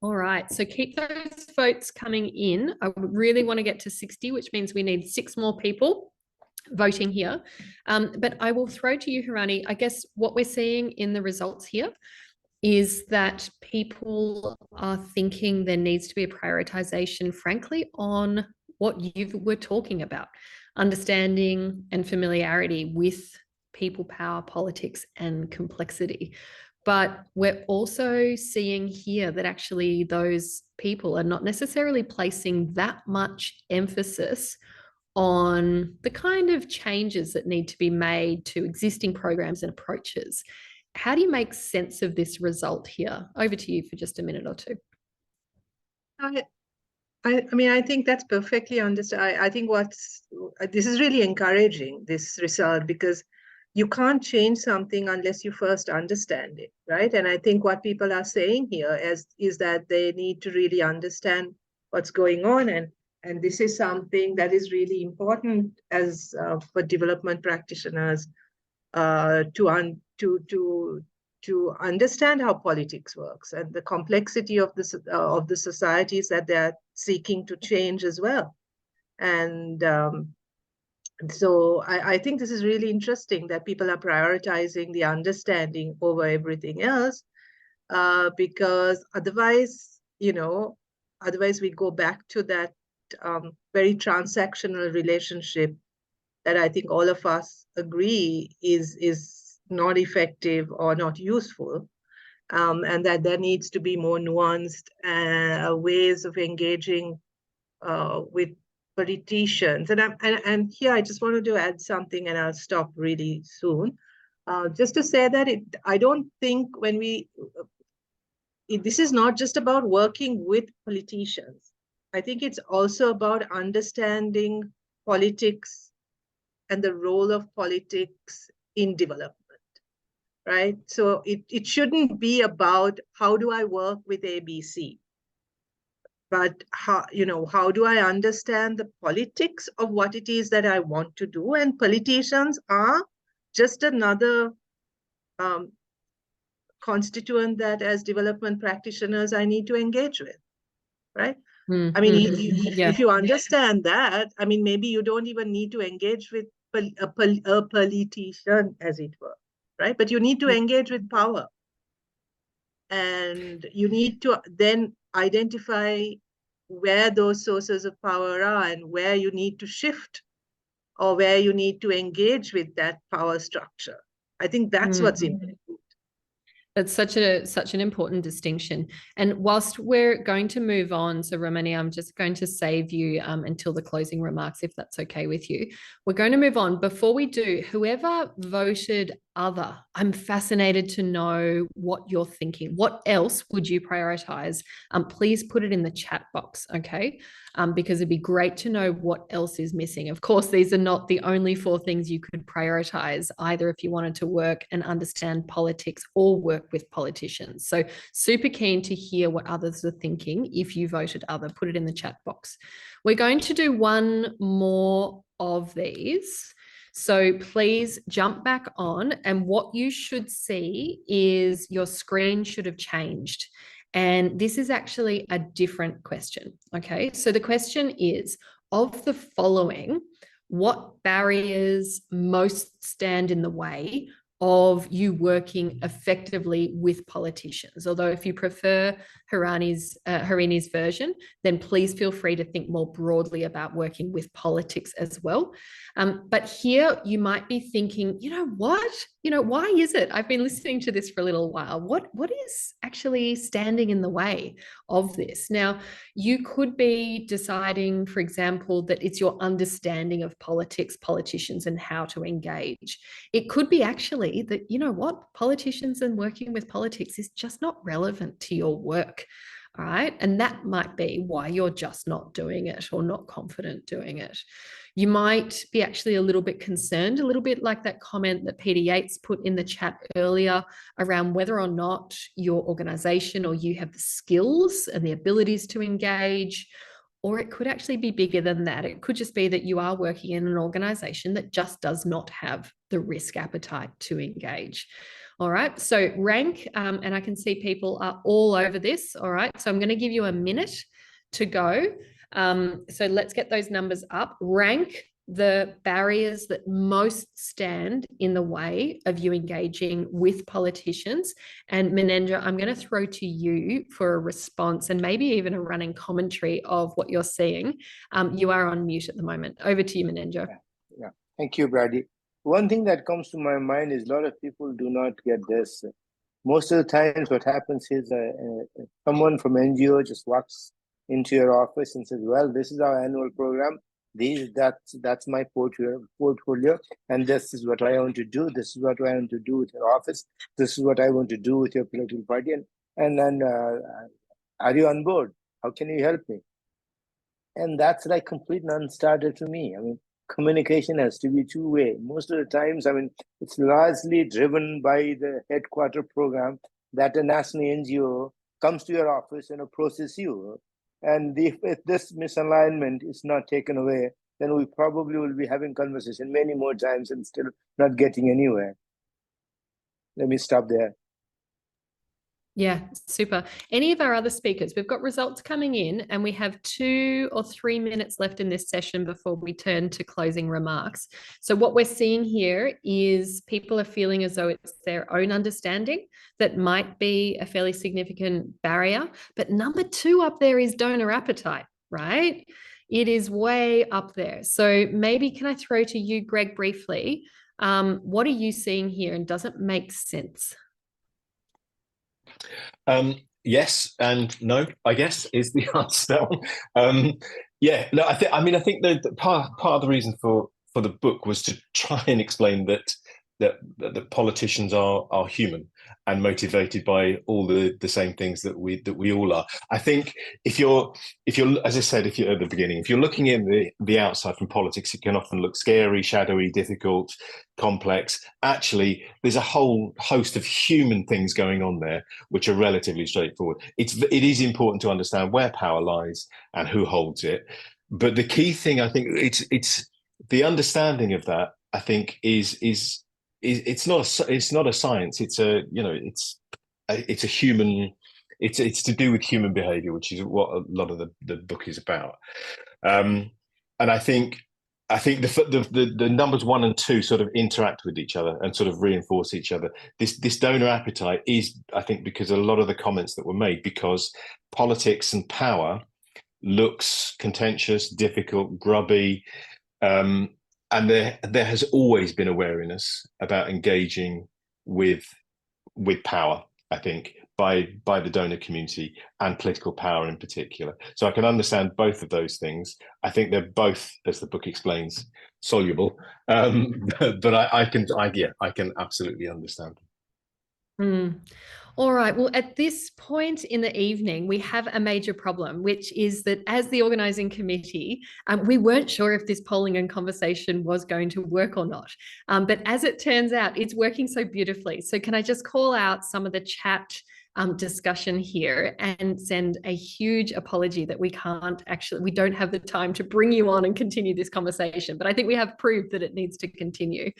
All right, so keep those votes coming in. I really want to get to 60, which means we need 6 more people voting here. But I will throw to you, Hirani, I guess what we're seeing in the results here is that people are thinking there needs to be a prioritization, frankly, on what you were talking about, understanding and familiarity with people, power, politics, and complexity. But we're also seeing here that actually those people are not necessarily placing that much emphasis on the kind of changes that need to be made to existing programs and approaches. How do you make sense of this result here? Over to you for just a minute or two. I mean, I think that's perfectly understood. I think this is really encouraging, this result, because you can't change something unless you first understand it, right? And I think what people are saying here is that they need to really understand what's going on. And this is something that is really important as for development practitioners to understand how politics works and the complexity of the societies that they're seeking to change as well. And so I think this is really interesting that people are prioritizing the understanding over everything else, because otherwise we go back to that very transactional relationship that I think all of us agree is not effective or not useful, and that there needs to be more nuanced ways of engaging with politicians. And here I just wanted to add something, and I'll stop really soon. Just to say that I don't think this is not just about working with politicians. I think it's also about understanding politics and the role of politics in development, right? So it shouldn't be about how do I work with ABC, but how do I understand the politics of what it is that I want to do? And politicians are just another constituent that as development practitioners I need to engage with, right? I mean, if you understand that, I mean, maybe you don't even need to engage with a politician, as it were, right? But you need to engage with power. And you need to then identify where those sources of power are and where you need to shift or where you need to engage with that power structure. I think that's what's important. That's such an important distinction. And whilst we're going to move on, so Romani, I'm just going to save you until the closing remarks, if that's okay with you. We're going to move on. Before we do, whoever voted other, I'm fascinated to know what you're thinking. What else would you prioritize? Please put it in the chat box, okay? Because it'd be great to know what else is missing. Of course, these are not the only 4 things you could prioritize, either if you wanted to work and understand politics or work with politicians. So super keen to hear what others are thinking. If you voted other, put it in the chat box. We're going to do one more of these. So please jump back on, and what you should see is your screen should have changed. And this is actually a different question, okay? So the question is, of the following, what barriers most stand in the way of you working effectively with politicians? Although if you prefer Harini's version, then please feel free to think more broadly about working with politics as well. But here you might be thinking, you know what? Why is it? I've been listening to this for a little while. What is actually standing in the way of this? Now, you could be deciding, for example, that it's your understanding of politics, politicians, and how to engage. It could be actually that, you know what, politicians and working with politics is just not relevant to your work. All right. And that might be why you're just not doing it or not confident doing it. You might be actually a little bit concerned, a little bit like that comment that Peter Yates put in the chat earlier around whether or not your organization or you have the skills and the abilities to engage. Or it could actually be bigger than that. It could just be that you are working in an organization that just does not have the risk appetite to engage. All right, so rank, and I can see people are all over this. All right, so I'm going to give you a minute to go. So let's get those numbers up. Rank the barriers that most stand in the way of you engaging with politicians. And Minendra, I'm going to throw to you for a response and maybe even a running commentary of what you're seeing. You are on mute at the moment. Over to you, Minendra. Yeah. Thank you, Brady. One thing that comes to my mind is a lot of people do not get this. Most of the times what happens is someone from NGO just walks into your office and says, well, this is our annual program. That's my portfolio, and this is what I want to do. This is what I want to do with your office. This is what I want to do with your political party. And then, are you on board? How can you help me? And that's like complete non-starter to me. I mean, communication has to be two-way. Most of the times, I mean, it's largely driven by the headquarter program that a national NGO comes to your office and approaches you. And if this misalignment is not taken away, then we probably will be having conversation many more times and still not getting anywhere. Let me stop there. Yeah, super. Any of our other speakers? We've got results coming in and we have 2 or 3 minutes left in this session before we turn to closing remarks. So what we're seeing here is people are feeling as though it's their own understanding that might be a fairly significant barrier. But number 2 up there is donor appetite, right? It is way up there. So maybe can I throw to you, Greg, briefly? What are you seeing here and does it make sense? Yes and no, I guess, is the answer to that one. Yeah, no, I think the part of the reason for the book was to try and explain that politicians are human and motivated by all the same things that we all are. I think if you're as I said, if you're at the beginning, if you're looking in the outside from politics, it can often look scary, shadowy, difficult, complex. Actually, there's a whole host of human things going on there which are relatively straightforward. It is important to understand where power lies and who holds it. But the key thing, I think, it's the understanding of that, I think, is it's not a science. It's a human. It's to do with human behavior, which is what a lot of the book is about. And I think the numbers 1 and 2 sort of interact with each other and sort of reinforce each other. This donor appetite is, I think, because a lot of the comments that were made, because politics and power looks contentious, difficult, grubby. And there has always been a wariness about engaging with power, I think, by the donor community and political power in particular. So I can understand both of those things. I think they're both, as the book explains, soluble. But I can absolutely understand. All right. Well, at this point in the evening, we have a major problem, which is that as the organising committee, we weren't sure if this polling and conversation was going to work or not. But as it turns out, it's working so beautifully. So can I just call out some of the chat discussion here and send a huge apology that we don't have the time to bring you on and continue this conversation, but I think we have proved that it needs to continue.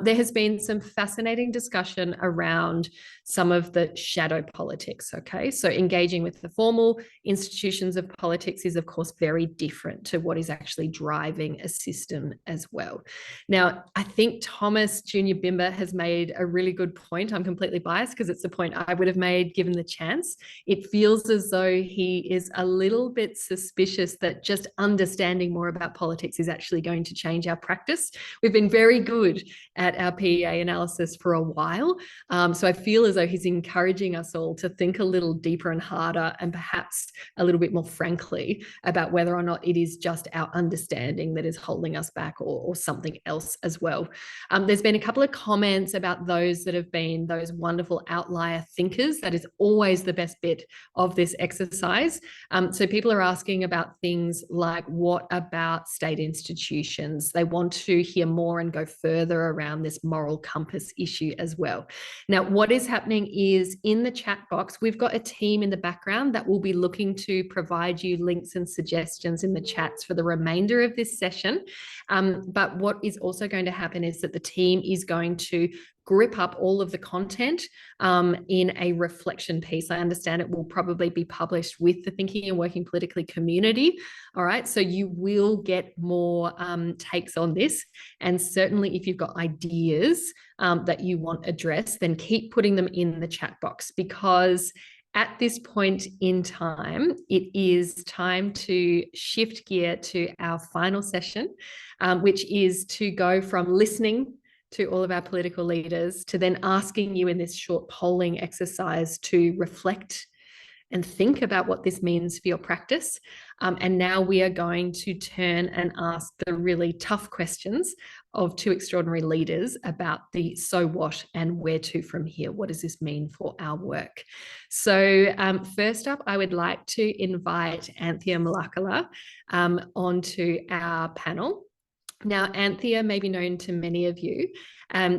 There has been some fascinating discussion around some of the shadow politics, okay? So engaging with the formal institutions of politics is, of course, very different to what is actually driving a system as well. Now, I think Thomas Junior Bimba has made a really good point. I'm completely biased because it's the point I would have made given the chance. It feels as though he is a little bit suspicious that just understanding more about politics is actually going to change our practice. We've been very good at our PEA analysis for a while. So I feel as though he's encouraging us all to think a little deeper and harder and perhaps a little bit more frankly about whether or not it is just our understanding that is holding us back or something else as well. There's been a couple of comments about those that have been those wonderful outlier thinkers. That is always the best bit of this exercise. So people are asking about things like, what about state institutions? They want to hear more and go further around this moral compass issue as well. Now, what is happening is in the chat box, we've got a team in the background that will be looking to provide you links and suggestions in the chats for the remainder of this session. But what is also going to happen is that the team is going to grip up all of the content in a reflection piece. I understand it will probably be published with the Thinking and Working Politically community. All right, so you will get more takes on this. And certainly if you've got ideas that you want addressed, then keep putting them in the chat box, because at this point in time, it is time to shift gear to our final session, which is to go from listening to all of our political leaders to then asking you in this short polling exercise to reflect and think about what this means for your practice. And now we are going to turn and ask the really tough questions of two extraordinary leaders about the so what and where to from here. What does this mean for our work? So first up, I would like to invite Anthea Malakala onto our panel. Now, Anthea may be known to many of you.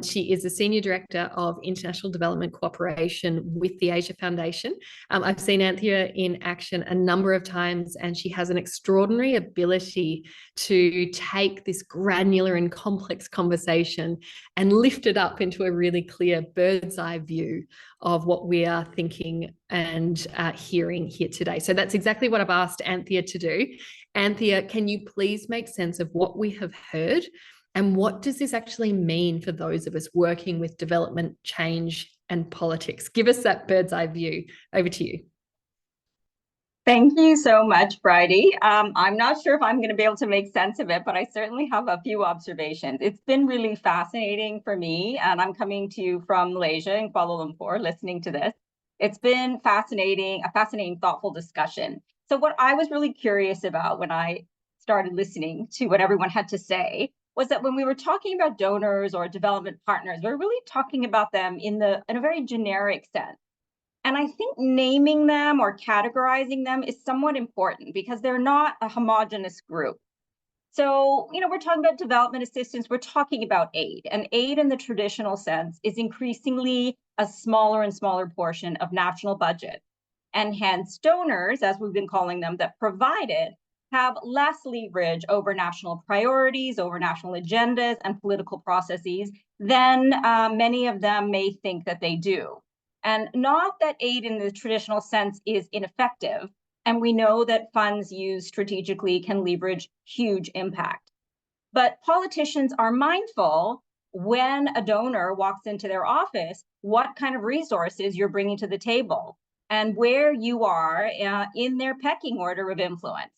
She is the Senior Director of International Development Cooperation with the Asia Foundation. I've seen Anthea in action a number of times, and she has an extraordinary ability to take this granular and complex conversation and lift it up into a really clear bird's eye view of what we are thinking and hearing here today. So that's exactly what I've asked Anthea to do. Anthea, can you please make sense of what we have heard, and what does this actually mean for those of us working with development, change, and politics? Give us that bird's eye view. Over to you. Thank you so much, Bridi. I'm not sure if I'm going to be able to make sense of it, but I certainly have a few observations. It's been really fascinating for me, and I'm coming to you from Malaysia in Kuala Lumpur, listening to this. It's been a fascinating, thoughtful discussion. So what I was really curious about when I started listening to what everyone had to say was that when we were talking about donors or development partners, we're really talking about them in a very generic sense. And I think naming them or categorizing them is somewhat important because they're not a homogeneous group. So, we're talking about development assistance, we're talking about aid, and aid in the traditional sense is increasingly a smaller and smaller portion of national budget. And hence donors, as we've been calling them, that provide it, have less leverage over national priorities, over national agendas and political processes than many of them may think that they do. And not that aid in the traditional sense is ineffective, and we know that funds used strategically can leverage huge impact. But politicians are mindful when a donor walks into their office, what kind of resources you're bringing to the table and where you are in their pecking order of influence.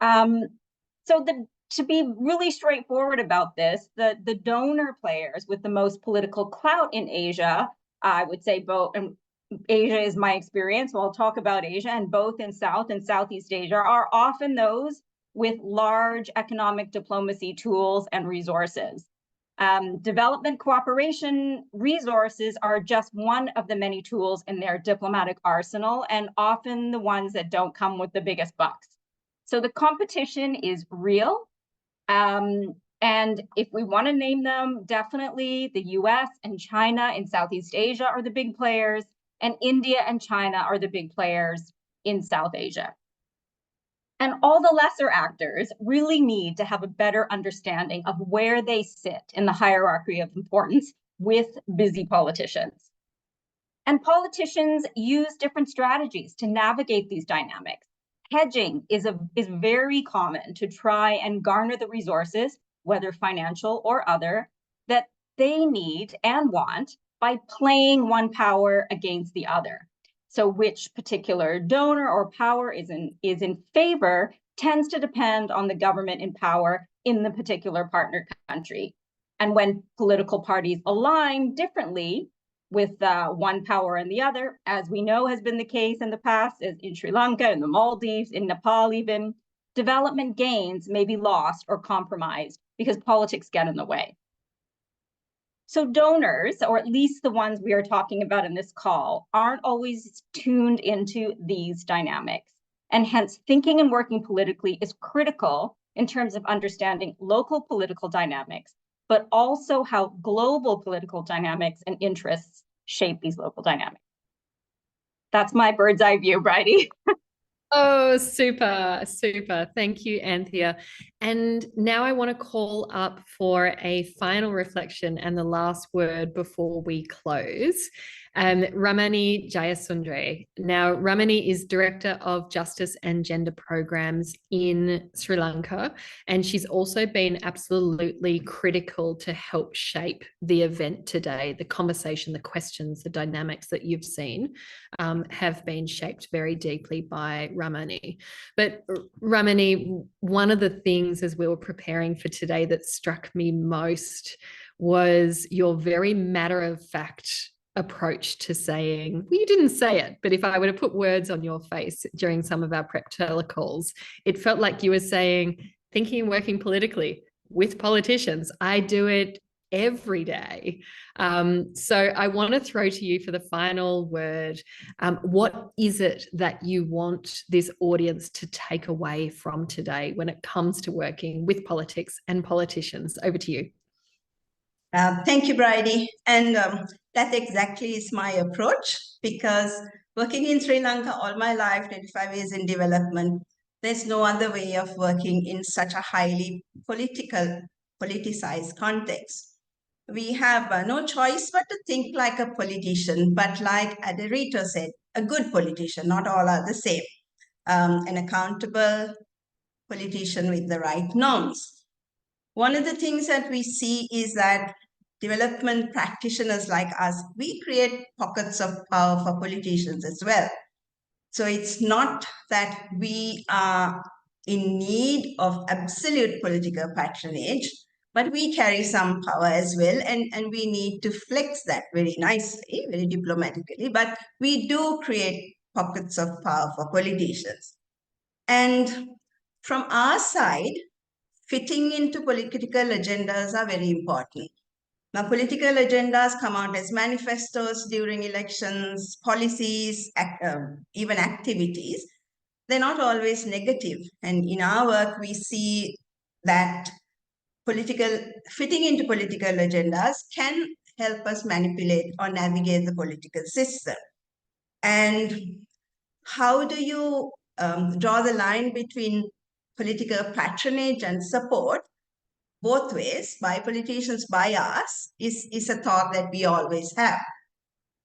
To be really straightforward about this, the donor players with the most political clout in Asia, I would say both, and Asia is my experience, so I'll talk about Asia, and both in South and Southeast Asia are often those with large economic diplomacy tools and resources. Development cooperation resources are just one of the many tools in their diplomatic arsenal, and often the ones that don't come with the biggest bucks. So the competition is real. And if we want to name them, definitely the US and China in Southeast Asia are the big players, and India and China are the big players in South Asia. And all the lesser actors really need to have a better understanding of where they sit in the hierarchy of importance with busy politicians. And politicians use different strategies to navigate these dynamics. Hedging is very common to try and garner the resources, whether financial or other, that they need and want by playing one power against the other. So which particular donor or power is in favor tends to depend on the government in power in the particular partner country. And when political parties align differently with one power and the other, as we know has been the case in the past, as in Sri Lanka, in the Maldives, in Nepal even, development gains may be lost or compromised because politics get in the way. So donors, or at least the ones we are talking about in this call, aren't always tuned into these dynamics. And hence, thinking and working politically is critical in terms of understanding local political dynamics, but also how global political dynamics and interests shape these local dynamics. That's my bird's eye view, Bridi. Oh, super, super. Thank you, Anthea. And now I want to call up for a final reflection and the last word before we close. Ramani Jayasundre. Now, Ramani is Director of Justice and Gender Programs in Sri Lanka, and she's also been absolutely critical to help shape the event today. The conversation, the questions, the dynamics that you've seen have been shaped very deeply by Ramani. But Ramani, one of the things as we were preparing for today that struck me most was your very matter-of-fact approach to saying, well, you didn't say it, but if I were to put words on your face during some of our prep telecalls, it felt like you were saying, thinking and working politically with politicians. I do it every day. So I want to throw to you for the final word. What is it that you want this audience to take away from today when it comes to working with politics and politicians? Over to you. Thank you, Bridi. And that exactly is my approach, because working in Sri Lanka all my life, 25 years in development, there's no other way of working in such a highly politicized context. We have no choice but to think like a politician, but like Aderito said, a good politician, not all are the same. An accountable politician with the right norms. One of the things that we see is that development practitioners like us, we create pockets of power for politicians as well. So it's not that we are in need of absolute political patronage, but we carry some power as well, and we need to flex that very nicely, very diplomatically, but we do create pockets of power for politicians. And from our side, fitting into political agendas are very important. Now, political agendas come out as manifestos during elections, policies, even activities. They're not always negative. And in our work, we see that fitting into political agendas can help us manipulate or navigate the political system. And how do you draw the line between political patronage and support? Both ways, by politicians, by us, is a thought that we always have.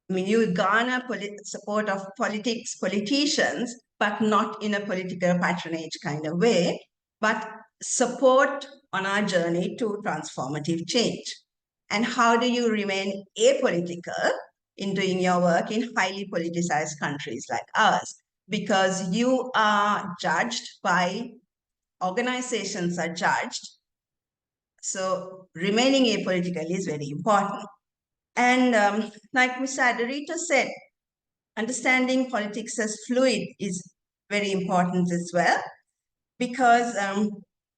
I mean, you garner support of politicians, but not in a political patronage kind of way, but support on our journey to transformative change. And how do you remain apolitical in doing your work in highly politicized countries like ours? Because you are judged by, organizations are judged. So remaining apolitical is very important. And like Mr. Aderito said, understanding politics as fluid is very important as well, because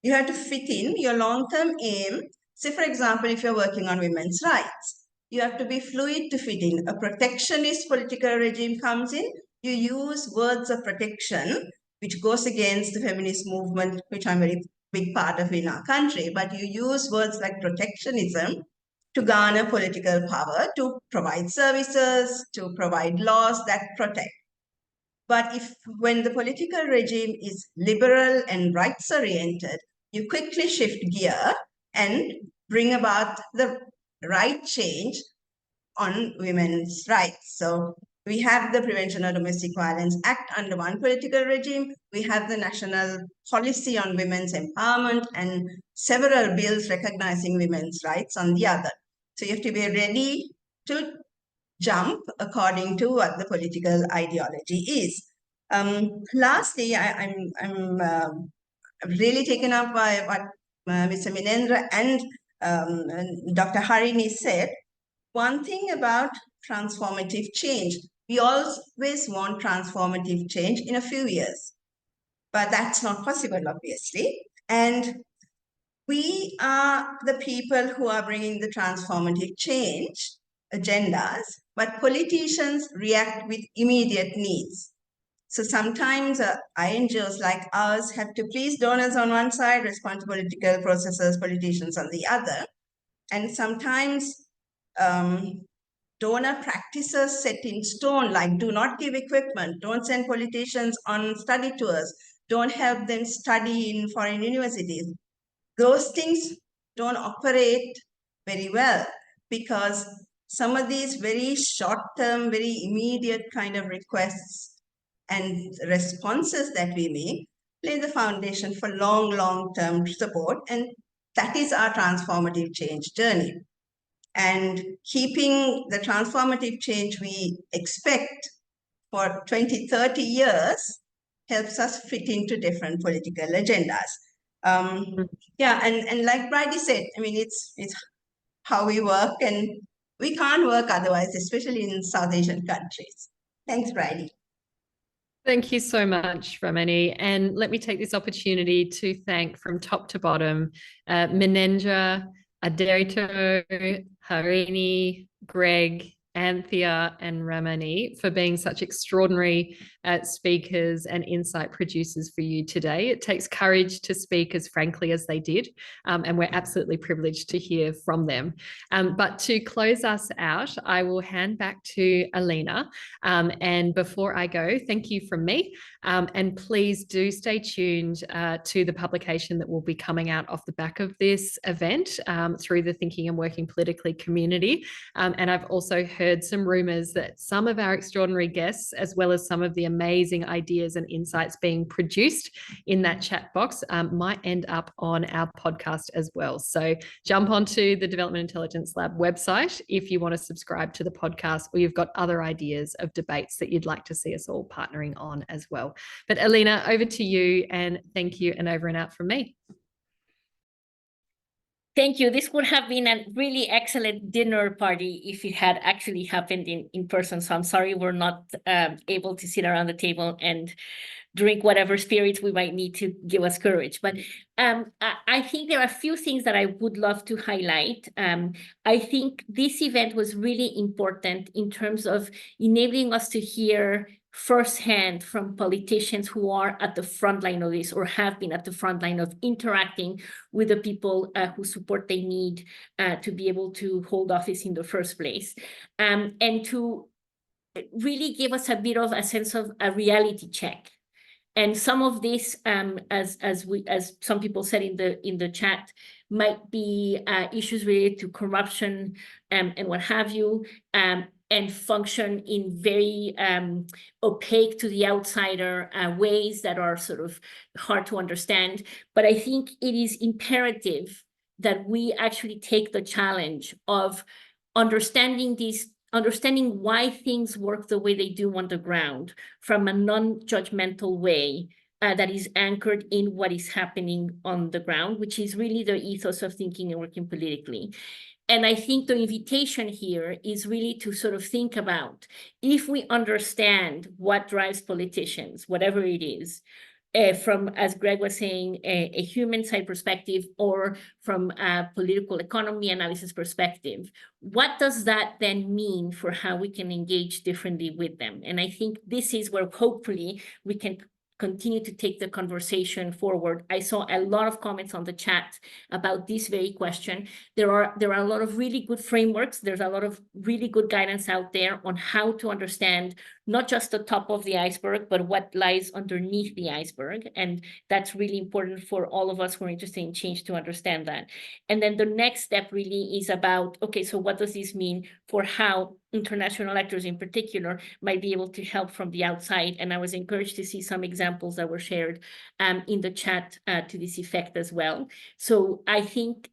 you have to fit in your long-term aim. Say, for example, if you're working on women's rights, you have to be fluid to fit in. A protectionist political regime comes in, you use words of protection, which goes against the feminist movement, which I'm very big part of in our country, but you use words like protectionism to garner political power, to provide services, to provide laws that protect. But when the political regime is liberal and rights-oriented, you quickly shift gear and bring about the right change on women's rights. So we have the Prevention of Domestic Violence Act under one political regime. We have the National Policy on Women's Empowerment and several bills recognizing women's rights on the other. So you have to be ready to jump according to what the political ideology is. Lastly, I'm really taken up by what Mr. Minendra and Dr. Harini said. One thing about transformative change, we always want transformative change in a few years, but that's not possible, obviously. And we are the people who are bringing the transformative change agendas, but politicians react with immediate needs. So sometimes INGOs like ours have to please donors on one side, respond to political processes, politicians on the other. And sometimes donor practices set in stone, like do not give equipment, don't send politicians on study tours, don't help them study in foreign universities. Those things don't operate very well, because some of these very short-term, very immediate kind of requests and responses that we make lay the foundation for long-term support. And that is our transformative change journey. And keeping the transformative change we expect for 20, 30 years helps us fit into different political agendas. Yeah, and like Bridi said, I mean, it's how we work, and We can't work otherwise, especially in South Asian countries. Thanks, Bridi. Thank you so much, Ramani. And let me take this opportunity to thank from top to bottom, Minendra, Aderito, Harini, Greg, Anthea, and Ramani for being such extraordinary speakers and insight producers for you today. It takes courage to speak as frankly as they did, and we're absolutely privileged to hear from them. But to close us out, I will hand back to Alina. And before I go, thank you from me. And please do stay tuned to the publication that will be coming out off the back of this event through the Thinking and Working Politically community. And I've also heard some rumors that some of our extraordinary guests, as well as some of the amazing ideas and insights being produced in that chat box, might end up on our podcast as well. So jump onto the Development Intelligence Lab website if you want to subscribe to the podcast, or you've got other ideas of debates that you'd like to see us all partnering on as well. But Alina, over to you, and thank you, and over and out from me. Thank you. This would have been a really excellent dinner party if it had actually happened in person. So I'm sorry we're not able to sit around the table and drink whatever spirits we might need to give us courage. But I think there are a few things that I would love to highlight. I think this event was really important in terms of enabling us to hear firsthand from politicians who are at the front line of this or have been at the front line of interacting with the people whose support they need to be able to hold office in the first place, and to really give us a bit of a sense of a reality check. And some of this, as some people said in the chat, might be issues related to corruption and what have you, and function in very opaque to the outsider ways that are sort of hard to understand. But I think it is imperative that we actually take the challenge of understanding why things work the way they do on the ground from a non-judgmental way that is anchored in what is happening on the ground, which is really the ethos of thinking and working politically. And I think the invitation here is really to sort of think about, if we understand what drives politicians, whatever it is, from, as Greg was saying, a human side perspective, or from a political economy analysis perspective, what does that then mean for how we can engage differently with them? And I think this is where hopefully we can continue to take the conversation forward. I saw a lot of comments on the chat about this very question. There are a lot of really good frameworks. There's a lot of really good guidance out there on how to understand not just the top of the iceberg, but what lies underneath the iceberg. And that's really important for all of us who are interested in change to understand that. And then the next step really is about, okay, so what does this mean for how international actors in particular might be able to help from the outside? And I was encouraged to see some examples that were shared in the chat to this effect as well. So I think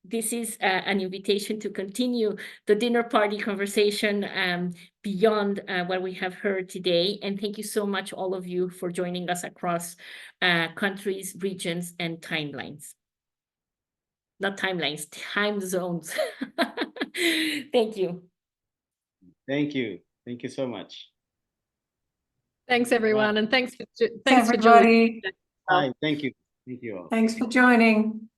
this is an invitation to continue the dinner party conversation beyond what we have heard today. And thank you so much, all of you, for joining us across countries, regions, and timelines. Not timelines, time zones. Thank you. Thank you. Thank you so much. Thanks, everyone. And thanks for everybody. Bye. Thank you. Thank you all. Thanks for joining.